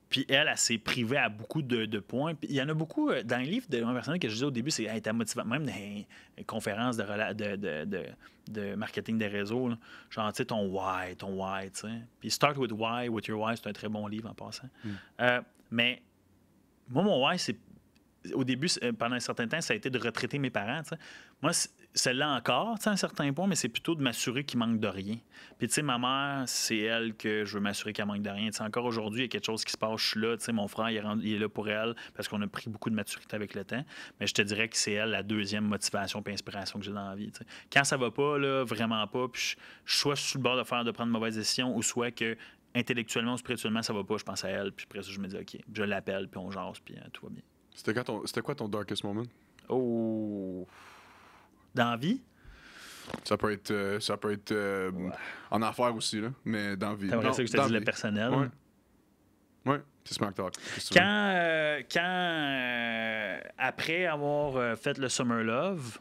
Puis elle s'est privée à beaucoup de points. Puis il y en a beaucoup dans les livres de développement personnel que je disais au début, c'est hey, ta motivation, même dans les conférences de marketing des réseaux, là, genre, tu sais, ton why, tu sais. Puis Start with Why, with Your Why, c'est un très bon livre en passant. Mais moi, mon why, c'est au début, pendant un certain temps, ça a été de retraiter mes parents. T'sais. Moi, celle-là encore, tu sais, à un certain point, mais c'est plutôt de m'assurer qu'il manque de rien. Puis, tu sais, ma mère, c'est elle que je veux m'assurer qu'elle manque de rien. Tu sais, encore aujourd'hui, il y a quelque chose qui se passe, je suis là, tu sais, mon frère, il est là pour elle parce qu'on a pris beaucoup de maturité avec le temps. Mais je te dirais que c'est elle la deuxième motivation et inspiration que j'ai dans la vie, tu sais. Quand ça va pas, là, vraiment pas, puis soit je suis sur le bord de prendre une mauvaise décision, ou soit que intellectuellement ou spirituellement, ça va pas, je pense à elle, puis après ça, je me dis, OK, je l'appelle, puis on jase, puis tout va bien. C'était quoi ton darkest moment? Oh... Dans la vie? Ça peut être en affaires aussi, là, mais dans la vie. T'aimerais ça que je te dise le personnel? Ouais. Ouais, c'est Smack Talk. Après avoir fait le Summer Love,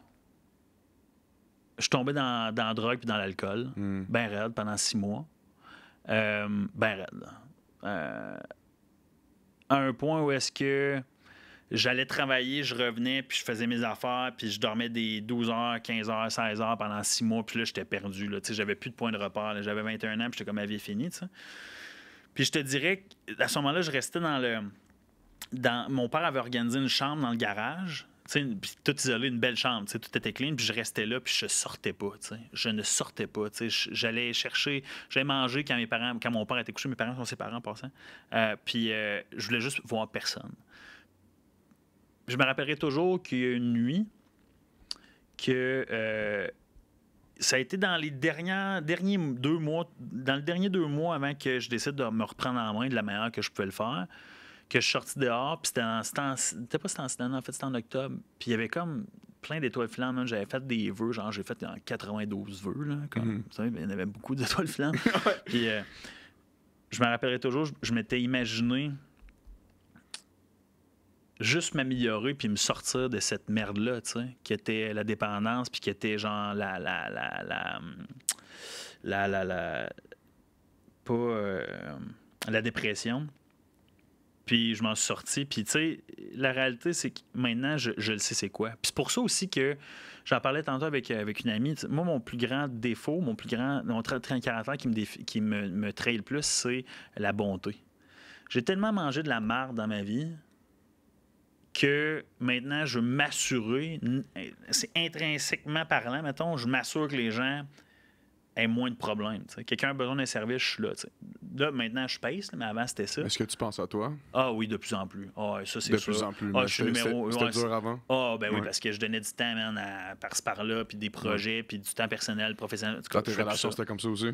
je suis tombé dans la drogue et dans l'alcool, ben raide, pendant 6 mois. Ben raide. À un point où est-ce que j'allais travailler, je revenais, puis je faisais mes affaires, puis je dormais des 12 heures, 15 heures, 16 heures pendant 6 mois, puis là, j'étais perdu. Là. J'avais plus de point de repère. Là. J'avais 21 ans, puis j'étais comme ma vie est finie. T'sais. Puis je te dirais qu'à ce moment-là, je restais mon père avait organisé une chambre dans le garage, puis tout isolé, une belle chambre, tout était clean, puis je restais là, puis je sortais pas. Je ne sortais pas. J'allais manger quand mon père était couché, mes parents sont séparés en passant, puis je voulais juste voir personne. Je me rappellerai toujours qu'il y a une nuit que ça a été dans les derniers 2 mois, dans le dernier 2 mois avant que je décide de me reprendre en main de la manière que je pouvais le faire, que je suis sorti dehors, puis c'était pas en en fait, c'était en octobre, puis il y avait comme plein d'étoiles filantes. Même, j'avais fait des vœux, genre j'ai fait 92 vœux, là, comme, vous savez, il y en avait beaucoup d'étoiles filantes. Puis je me rappellerai toujours, je m'étais imaginé juste m'améliorer puis me sortir de cette merde-là, tu sais, qui était la dépendance, puis qui était genre la dépression. Puis je m'en suis sorti. Puis tu sais, la réalité, c'est que maintenant, je le sais c'est quoi. Puis c'est pour ça aussi que j'en parlais tantôt avec une amie. T'sais, moi, mon plus grand défaut, mon trait de caractère qui me trahit le plus, c'est la bonté. J'ai tellement mangé de la marde dans ma vie que maintenant, je veux m'assurer, c'est intrinsèquement parlant, mettons, je m'assure que les gens aient moins de problèmes. T'sais. Quelqu'un a besoin d'un service, je suis là. T'sais. Là, maintenant, je pèse, mais avant, c'était ça. Est-ce que tu penses à toi? Ah oui, de plus en plus. Ah, ça, c'est de sûr. Plus en plus. Ah, je suis numéro... C'était dur avant? Ah, ben oui, parce que je donnais du temps, man, par-ci, par-là, puis des projets, puis du temps personnel, professionnel. Quand tes relations, c'était comme ça aussi?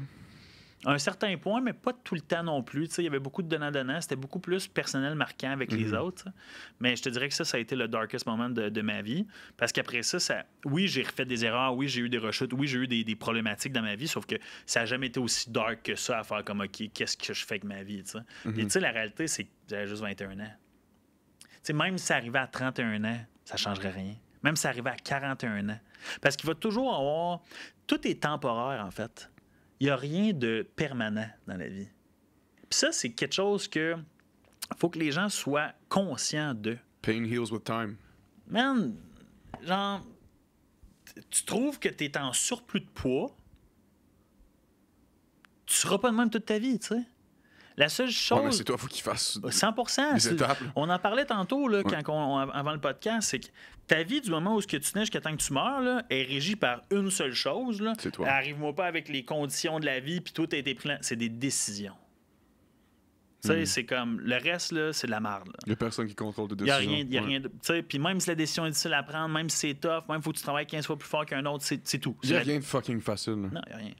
À un certain point, mais pas tout le temps non plus. Il y avait beaucoup de donnant-donnant. C'était beaucoup plus personnel marquant avec les autres. Mais je te dirais que ça a été le darkest moment de ma vie. Parce qu'après ça, oui, j'ai refait des erreurs. Oui, j'ai eu des rechutes. Oui, j'ai eu des problématiques dans ma vie. Sauf que ça n'a jamais été aussi dark que ça à faire comme, OK, qu'est-ce que je fais avec ma vie? Et tu sais, la réalité, c'est que j'avais juste 21 ans. T'sais, même si ça arrivait à 31 ans, ça ne changerait rien. Même si ça arrivait à 41 ans. Parce qu'il va toujours avoir... Tout est temporaire, en fait. Il n'y a rien de permanent dans la vie. Puis ça, c'est quelque chose que faut que les gens soient conscients de. Pain heals with time. Man, genre, tu trouves que tu es en surplus de poids, tu seras pas de même toute ta vie, tu sais. La seule chose... Ouais, mais c'est toi, il faut qu'il fasse 100%. des étapes. On en parlait tantôt là, avant le podcast, c'est que ta vie, du moment où tu nais jusqu'à temps que tu meurs, là, est régie par une seule chose. Là. C'est toi. Arrive-moi pas avec les conditions de la vie, puis tout a été pris. C'est des décisions. Tu sais, c'est comme... Le reste, là, c'est de la merde. Il n'y a personne qui contrôle tes décisions. Il n'y a rien de... Tu sais, puis même si la décision est difficile à prendre, même si c'est tough, même faut que tu travailles 15 fois plus fort qu'un autre, c'est tout. Il n'y a rien de fucking facile. Là. Non, il n'y a rien.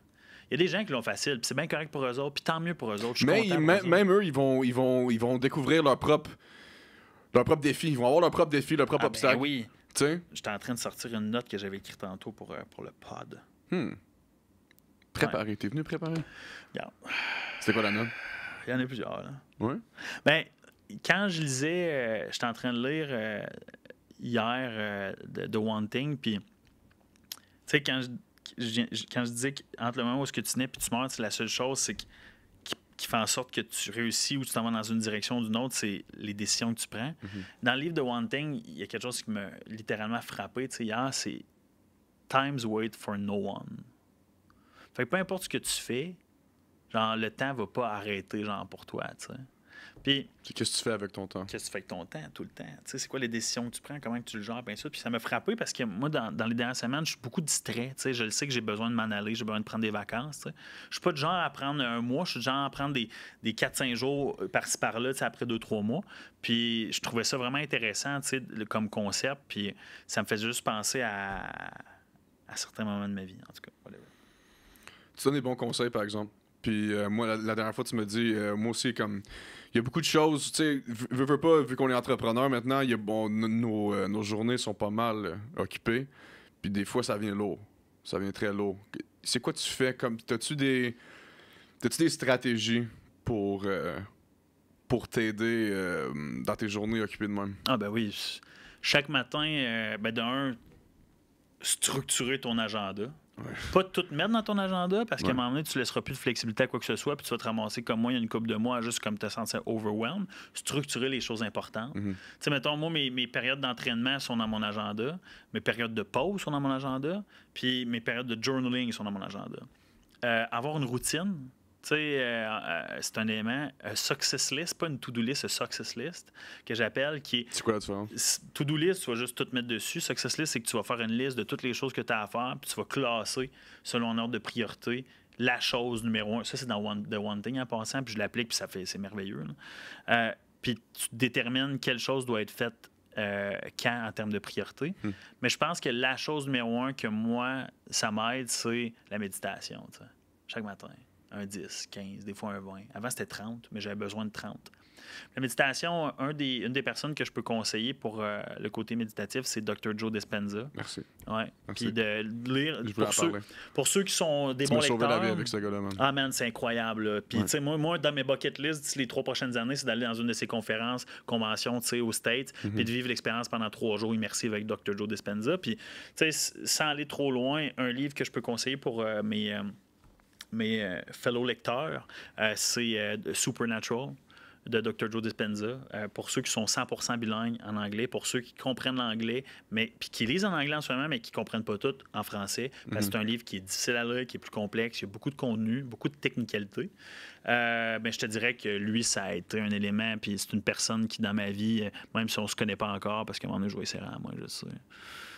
Il y a des gens qui l'ont facile, puis c'est bien correct pour eux autres, puis tant mieux pour eux autres. Je suis mais content pour même eux, ils vont découvrir leur propre défi. Ils vont avoir leur propre défi, leur propre obstacle. Ben oui. Tu sais? J'étais en train de sortir une note que j'avais écrite tantôt pour le pod. Préparé. Ouais. T'es venu préparer? Regarde. C'était quoi la note? Il y en a plusieurs, là. Ouais? Ben, quand je lisais, j'étais en train de lire hier The One Thing, puis, tu sais, quand je disais qu'entre le moment où tu nais et tu meurs, c'est la seule chose qui fait en sorte que tu réussis ou tu t'en vas dans une direction ou d'une autre, c'est les décisions que tu prends. Dans le livre de One Thing, il y a quelque chose qui m'a littéralement frappé. Hier, c'est « Times wait for no one ». Fait que peu importe ce que tu fais, genre, le temps va pas arrêter genre, pour toi. T'sais. Puis, Qu'est-ce que tu fais avec ton temps? qu'est-ce que tu fais avec ton temps tout le temps? Tu sais, c'est quoi les décisions que tu prends? Comment que tu le gères? Bien ça. Puis ça m'a frappé parce que moi, dans les dernières semaines, je suis beaucoup distrait. Tu sais, je le sais que j'ai besoin de m'en aller, j'ai besoin de prendre des vacances. Tu sais. Je suis pas du genre à prendre un mois, je suis du genre à prendre des 4-5 jours par-ci par-là, tu sais, après 2-3 mois. Puis je trouvais ça vraiment intéressant, tu sais, comme concept. Puis ça me fait juste penser à certains moments de ma vie, en tout cas. Whatever. Tu donnes des bons conseils, par exemple. Puis moi, la dernière fois, tu m'as dit, moi aussi, comme, il y a beaucoup de choses, tu sais, veux pas, vu qu'on est entrepreneur maintenant, nos journées sont pas mal occupées. Puis des fois, ça vient lourd. Ça vient très lourd. C'est quoi tu fais? Comme, t'as-tu des stratégies pour t'aider dans tes journées occupées de même? Ah ben oui. Chaque matin, d'un, structurer ton agenda. Ouais. Pas tout mettre dans ton agenda parce qu'à un moment donné, tu laisseras plus de flexibilité à quoi que ce soit puis tu vas te ramasser comme moi il y a une couple de mois juste comme te sentir overwhelmed. Structurer les choses importantes. Tu sais, mettons, moi, mes périodes d'entraînement sont dans mon agenda, mes périodes de pause sont dans mon agenda, puis mes périodes de journaling sont dans mon agenda. Avoir une routine, tu sais, c'est un élément. Success list, pas une to-do list, un success list que j'appelle qui est. C'est quoi la différence? To-do list, tu vas juste tout mettre dessus. Success list, c'est que tu vas faire une liste de toutes les choses que tu as à faire, puis tu vas classer selon un ordre de priorité la chose numéro 1. Ça, c'est dans The One Thing en passant, puis je l'applique, puis c'est merveilleux. Puis tu détermines quelle chose doit être faite quand en termes de priorité. Mais je pense que la chose numéro 1 que moi, ça m'aide, c'est la méditation. T'sais. Chaque matin. Un 10, 15, des fois un 20. Avant, c'était 30, mais j'avais besoin de 30. La méditation, une des personnes que je peux conseiller pour le côté méditatif, c'est Dr. Joe Dispenza. Merci. Ouais. Merci. Puis de lire. Je voulais en parler. Pour ceux qui sont des Tu bons m'as sauvé lecteurs. la vie avec ce gars-là, man. Ah, man, c'est incroyable. Là. Puis, tu sais, moi, dans mes bucket lists, les 3 prochaines années, c'est d'aller dans une de ces conférences, conventions, tu sais, aux States, puis de vivre l'expérience pendant 3 jours immersive avec Dr. Joe Dispenza. Puis, tu sais, sans aller trop loin, un livre que je peux conseiller pour mes fellow lecteurs, c'est Supernatural de Dr. Joe Dispenza. Pour ceux qui sont 100% bilingues en anglais, pour ceux qui comprennent l'anglais, mais puis qui lisent en anglais en ce moment, mais qui ne comprennent pas tout en français, parce que c'est un livre qui est difficile à lire, qui est plus complexe, il y a beaucoup de contenu, beaucoup de technicalité. Je te dirais que lui, ça a été un élément, puis c'est une personne qui, dans ma vie, même si on ne se connaît pas encore, parce qu'à un moment donné, je vais essayer à moi, je sais.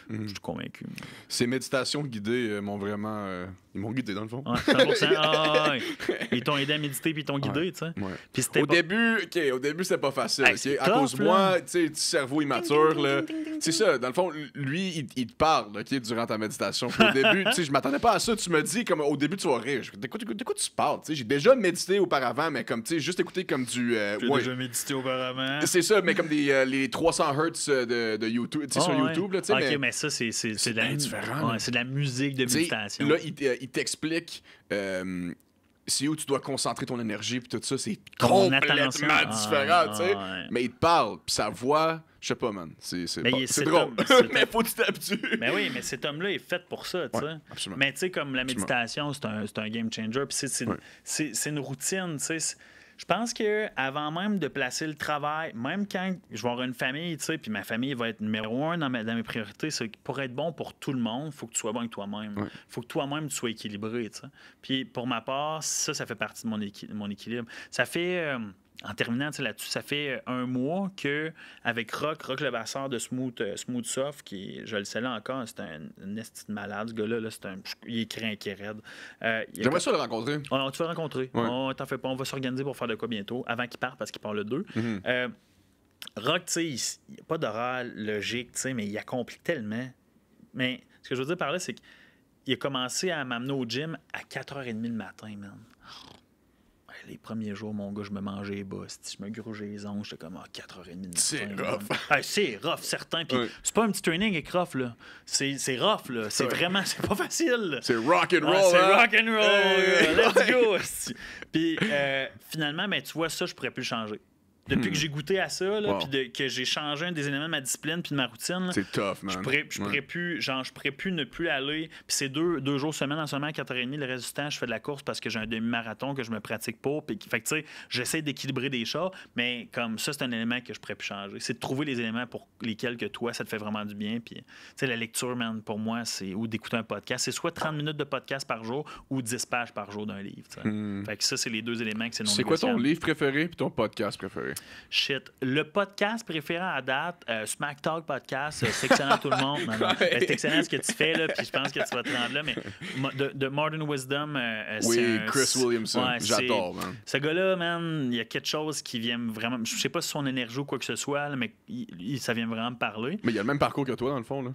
Je suis convaincu. Ces méditations guidées m'ont vraiment... ils m'ont guidé, dans le fond. Ouais, 100%. Ouais. Ils t'ont aidé à méditer puis ils t'ont guidé, tu sais. Ouais. Puis c'était Au début, c'était pas facile. Hey, c'est à cause de tough, moi, tu sais, du cerveau immature, là. C'est ça, dans le fond, lui, il te parle, durant ta méditation. Puis au début, tu sais, je m'attendais pas à ça. Tu me dis, comme, au début, tu vas rire. De quoi tu parles? Tu sais, j'ai déjà médité auparavant, mais comme, tu sais, juste écouter comme du... J'ai déjà médité auparavant. C'est ça, mais comme les 300 Hz de YouTube, tu sais, sur YouTube, là, tu sais. OK, mais ça, c'est de la différent. Ouais, c'est de la musique de méditation. Là, il t'explique c'est où tu dois concentrer ton énergie puis tout ça, c'est Ton complètement attention. différent, tu sais. Ouais. Mais il te parle, puis sa voix, je sais pas, man, c'est drôle. Mais faut que tu t'habitues. Mais oui, mais cet homme-là est fait pour ça, tu sais. Absolument. Mais tu sais, comme la méditation, c'est un game changer, puis c'est une routine, tu sais. Je pense qu'avant même de placer le travail, même quand je vais avoir une famille, tu sais, puis ma famille va être numéro 1 dans mes priorités, c'est que pour être bon pour tout le monde, il faut que tu sois bon avec toi-même. Il faut que toi-même, tu sois équilibré, tu sais. Puis pour ma part, ça fait partie de mon équilibre. Ça fait... en terminant là-dessus, ça fait 1 mois qu'avec Rock Levasseur de Smooth Soft, qui, je le salue encore, c'est un esti de malade, ce gars-là, il est crinqué raide. J'aimerais ça le rencontrer. Tu vas le rencontrer. Ouais. T'en fais pas, on va s'organiser pour faire de quoi bientôt, avant qu'il parte, parce qu'il part le 2. Rock, tu sais, il n'y a pas d'horaire logique, tu sais, mais il accomplit tellement. Mais ce que je veux dire par là, c'est qu'il a commencé à m'amener au gym à 4h30 le matin, man. Les premiers jours, mon gars, je me mangeais les bas. Je me grugeais les ongles. J'étais comme 4h30 du matin. C'est rough. C'est rough, certain. Puis c'est pas un petit training avec rough, là. C'est rough, là. C'est vraiment... C'est pas facile. C'est rock and roll, c'est hein? rock and roll. Let's go. Puis finalement, tu vois, ça, je pourrais plus le changer. Depuis que j'ai goûté à ça, là, Wow. puis que j'ai changé un des éléments de ma discipline puis de ma routine, là, C'est tough, man. je pourrais plus ne plus aller. Puis c'est deux jours semaine en semaine, 4h30. Le reste du temps, je fais de la course parce que j'ai un demi-marathon que je me pratique pas. Puis, fait que, tu sais, j'essaie d'équilibrer des chats, mais comme ça, c'est un élément que je pourrais plus changer. C'est de trouver les éléments pour lesquels que toi, ça te fait vraiment du bien. Puis, tu sais, la lecture, man, pour moi, c'est ou d'écouter un podcast. C'est soit 30 minutes de podcast par jour ou 10 pages par jour d'un livre. Tu sais. Fait que ça, c'est les deux éléments que c'est non C'est quoi ton négociable. livre préféré puis ton podcast préféré? Shit. Le podcast préféré à date, Smack Talk Podcast, c'est excellent tout le monde. Non, non. Ben, c'est excellent ce que tu fais, là, puis je pense que tu vas te rendre là, mais de Modern Wisdom, Oui, Chris Williamson. ouais, J'adore, man. Ce gars-là, man, il y a quelque chose qui vient vraiment... Je sais pas si son énergie ou quoi que ce soit, là, mais ça vient vraiment me parler. Mais il a le même parcours que toi, dans le fond, là.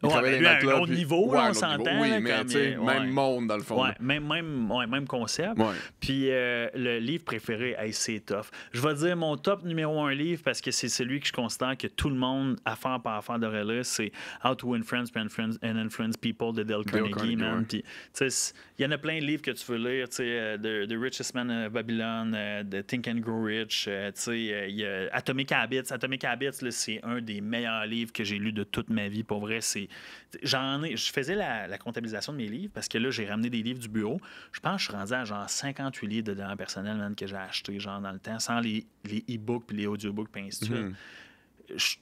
Il Ouais, travaille mais dans lui, les à un matelas, autre puis- niveau, Ouais, là, un on autre s'entend. niveau. Oui, là, mais comme, tu sais, ouais. même monde, dans le fond. Ouais, là. même concept. Ouais. Puis le livre préféré, hey, c'est tough. Je vais dire mon top numéro 1 livre parce que c'est celui que je considère que tout le monde, affaire par affaire, devrait lire. C'est How to Win Friends and Influence People de Dale Carnegie, Carnegie, man. ouais. Puis, tu sais, il y en a plein de livres que tu veux lire, tu sais, The Richest Man of Babylon, de Think and Grow Rich, tu sais, il y a Atomic Habits. Atomic Habits, là, c'est un des meilleurs livres que j'ai lu de toute ma vie. Pour vrai, je faisais la comptabilisation de mes livres parce que là, j'ai ramené des livres du bureau. Je pense que je suis rendu à genre 58 livres de développement personnel, man, que j'ai acheté genre dans le temps, sans les e-books puis les audiobooks puis ainsi de suite. Je suis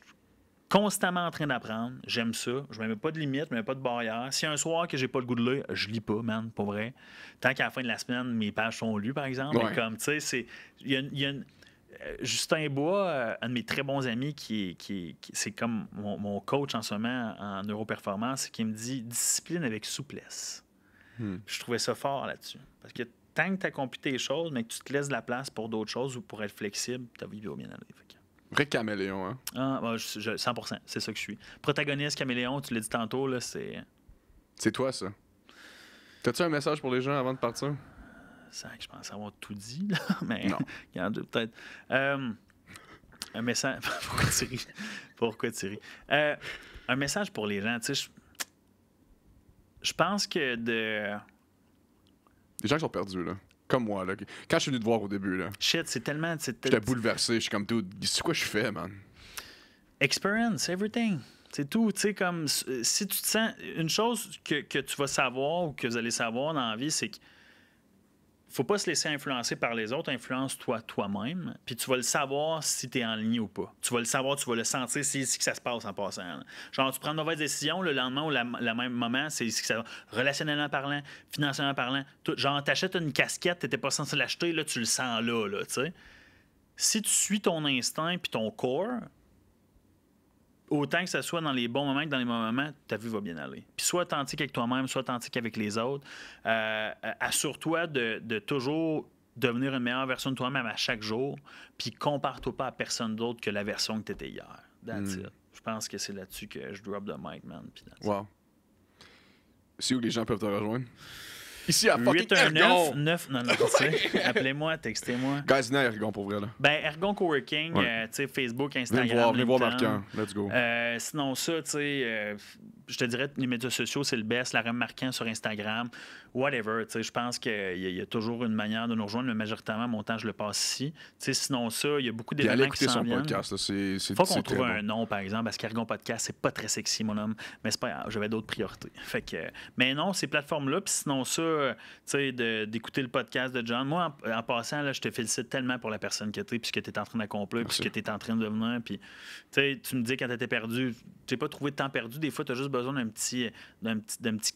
constamment en train d'apprendre. J'aime ça. Je ne me mets pas de limite, je ne me mets pas de barrière. Si un soir que j'ai pas le goût de lire, je lis pas, man, pour vrai. Tant qu'à la fin de la semaine, mes pages sont lues, par exemple. Ouais. Mais comme, tu sais, il y a Justin Bois, un de mes très bons amis, c'est comme mon coach en ce moment en neuroperformance, qui me dit discipline avec souplesse. Je trouvais ça fort là-dessus. Parce que tant que tu accomplis tes choses, mais que tu te laisses de la place pour d'autres choses ou pour être flexible, ta vie va bien aller. Fait que- Vrai caméléon, hein? Ah, bah, 100%, c'est ça que je suis. Protagoniste, caméléon, tu l'as dit tantôt, là, c'est. C'est toi, ça. T'as-tu un message pour les gens avant de partir? C'est vrai que je pense avoir tout dit, là, mais Non. il y en a deux peut-être. Un message. Pourquoi tu ris? Un message pour les gens, tu sais, je pense que Les gens qui sont perdus, là. Comme moi, là. Quand je suis venu te voir au début, là, Shit, c'est tellement. j'étais bouleversé. Je suis comme, dude, c'est quoi je fais, man? Experience, everything. C'est tout. Tu sais, comme si tu te sens. Une chose que tu vas savoir ou que vous allez savoir dans la vie, c'est que faut pas se laisser influencer par les autres. Influence-toi toi-même. Puis tu vas le savoir si tu es en ligne ou pas. Tu vas le savoir, tu vas le sentir, c'est ici que ça se passe en passant. Là. Genre, tu prends une mauvaise décision le lendemain ou le même moment, c'est ici que ça va. Relationnellement parlant, financièrement parlant. Tout, genre, t'achètes une casquette, t'étais pas censé l'acheter, là, tu le sens là tu sais. Si tu suis ton instinct puis ton corps, autant que ce soit dans les bons moments que dans les mauvais moments, ta vie va bien aller. Puis sois authentique avec toi-même, sois authentique avec les autres. Assure-toi de toujours devenir une meilleure version de toi-même à chaque jour. Puis compare-toi pas à personne d'autre que la version que tu étais hier. That's it. Je pense que c'est là-dessus que je drop the mic, man. Puis that's it. Wow. C'est où les gens peuvent te rejoindre? Ici à fucking Ergon! 819 non, tu sais. Appelez-moi, textez-moi. Guys, venez à Ergon pour vrai, là. Ben, Ergon Coworking, Ouais. tu sais, Facebook, Venez Instagram, me voir LinkedIn. Marquant. Let's go. Sinon, ça, tu sais, je te dirais que les médias sociaux, c'est le best. La Marquant sur Instagram, whatever. Tu sais, je pense qu'il y a toujours une manière de nous rejoindre, mais majoritairement, mon temps, je le passe ici. Tu sais, sinon, ça, il y a beaucoup Puis allez d'éléments qui écouter s'en son viennent. podcast, là. C'est Faut qu'on très trouve bon. un nom, par exemple, parce qu'Ergon Podcast, c'est pas très sexy, mon homme. Mais c'est pas grave, j'avais d'autres priorités. Fait que, mais non, ces plateformes-là, puis sinon ça, tu sais, d'écouter le podcast de John. Moi, en passant, là, je te félicite tellement pour la personne que tu es, puis ce que tu es en train d'accomplir, puis ce que tu es en train de devenir. Puis, tu sais, tu me dis quand tu étais perdu, tu n'as pas trouvé de temps perdu. Des fois, tu as juste besoin d'un petit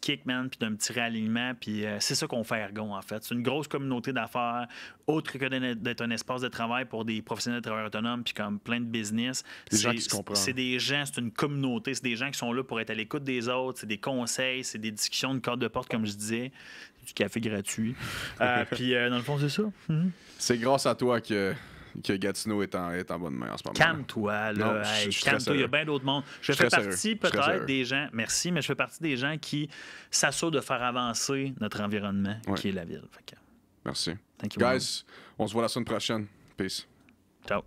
kick, man, puis d'un petit réalignement. Puis c'est ça qu'on fait à Ergon, en fait. C'est une grosse communauté d'affaires, autre que d'être un espace de travail pour des professionnels de travail autonomes, puis comme plein de business. Des gens qui se comprennent. C'est des gens, c'est une communauté, c'est des gens qui sont là pour être à l'écoute des autres, c'est des conseils, c'est des discussions de corde de porte, comme je disais, du café gratuit. Puis dans le fond, c'est ça. C'est grâce à toi que Gatineau est en bonne main en ce moment. Calme-toi, Non, là. je Hey, suis très calme-toi, il y a sérieux. bien d'autres mondes. Je Je fais suis très partie sérieux. Je suis très peut-être sérieux. des gens, merci, mais je fais partie des gens qui s'assurent de faire avancer notre environnement, Ouais. qui est la ville. Fait que, Merci. thank you. Guys, on se voit la semaine prochaine. Peace. Ciao.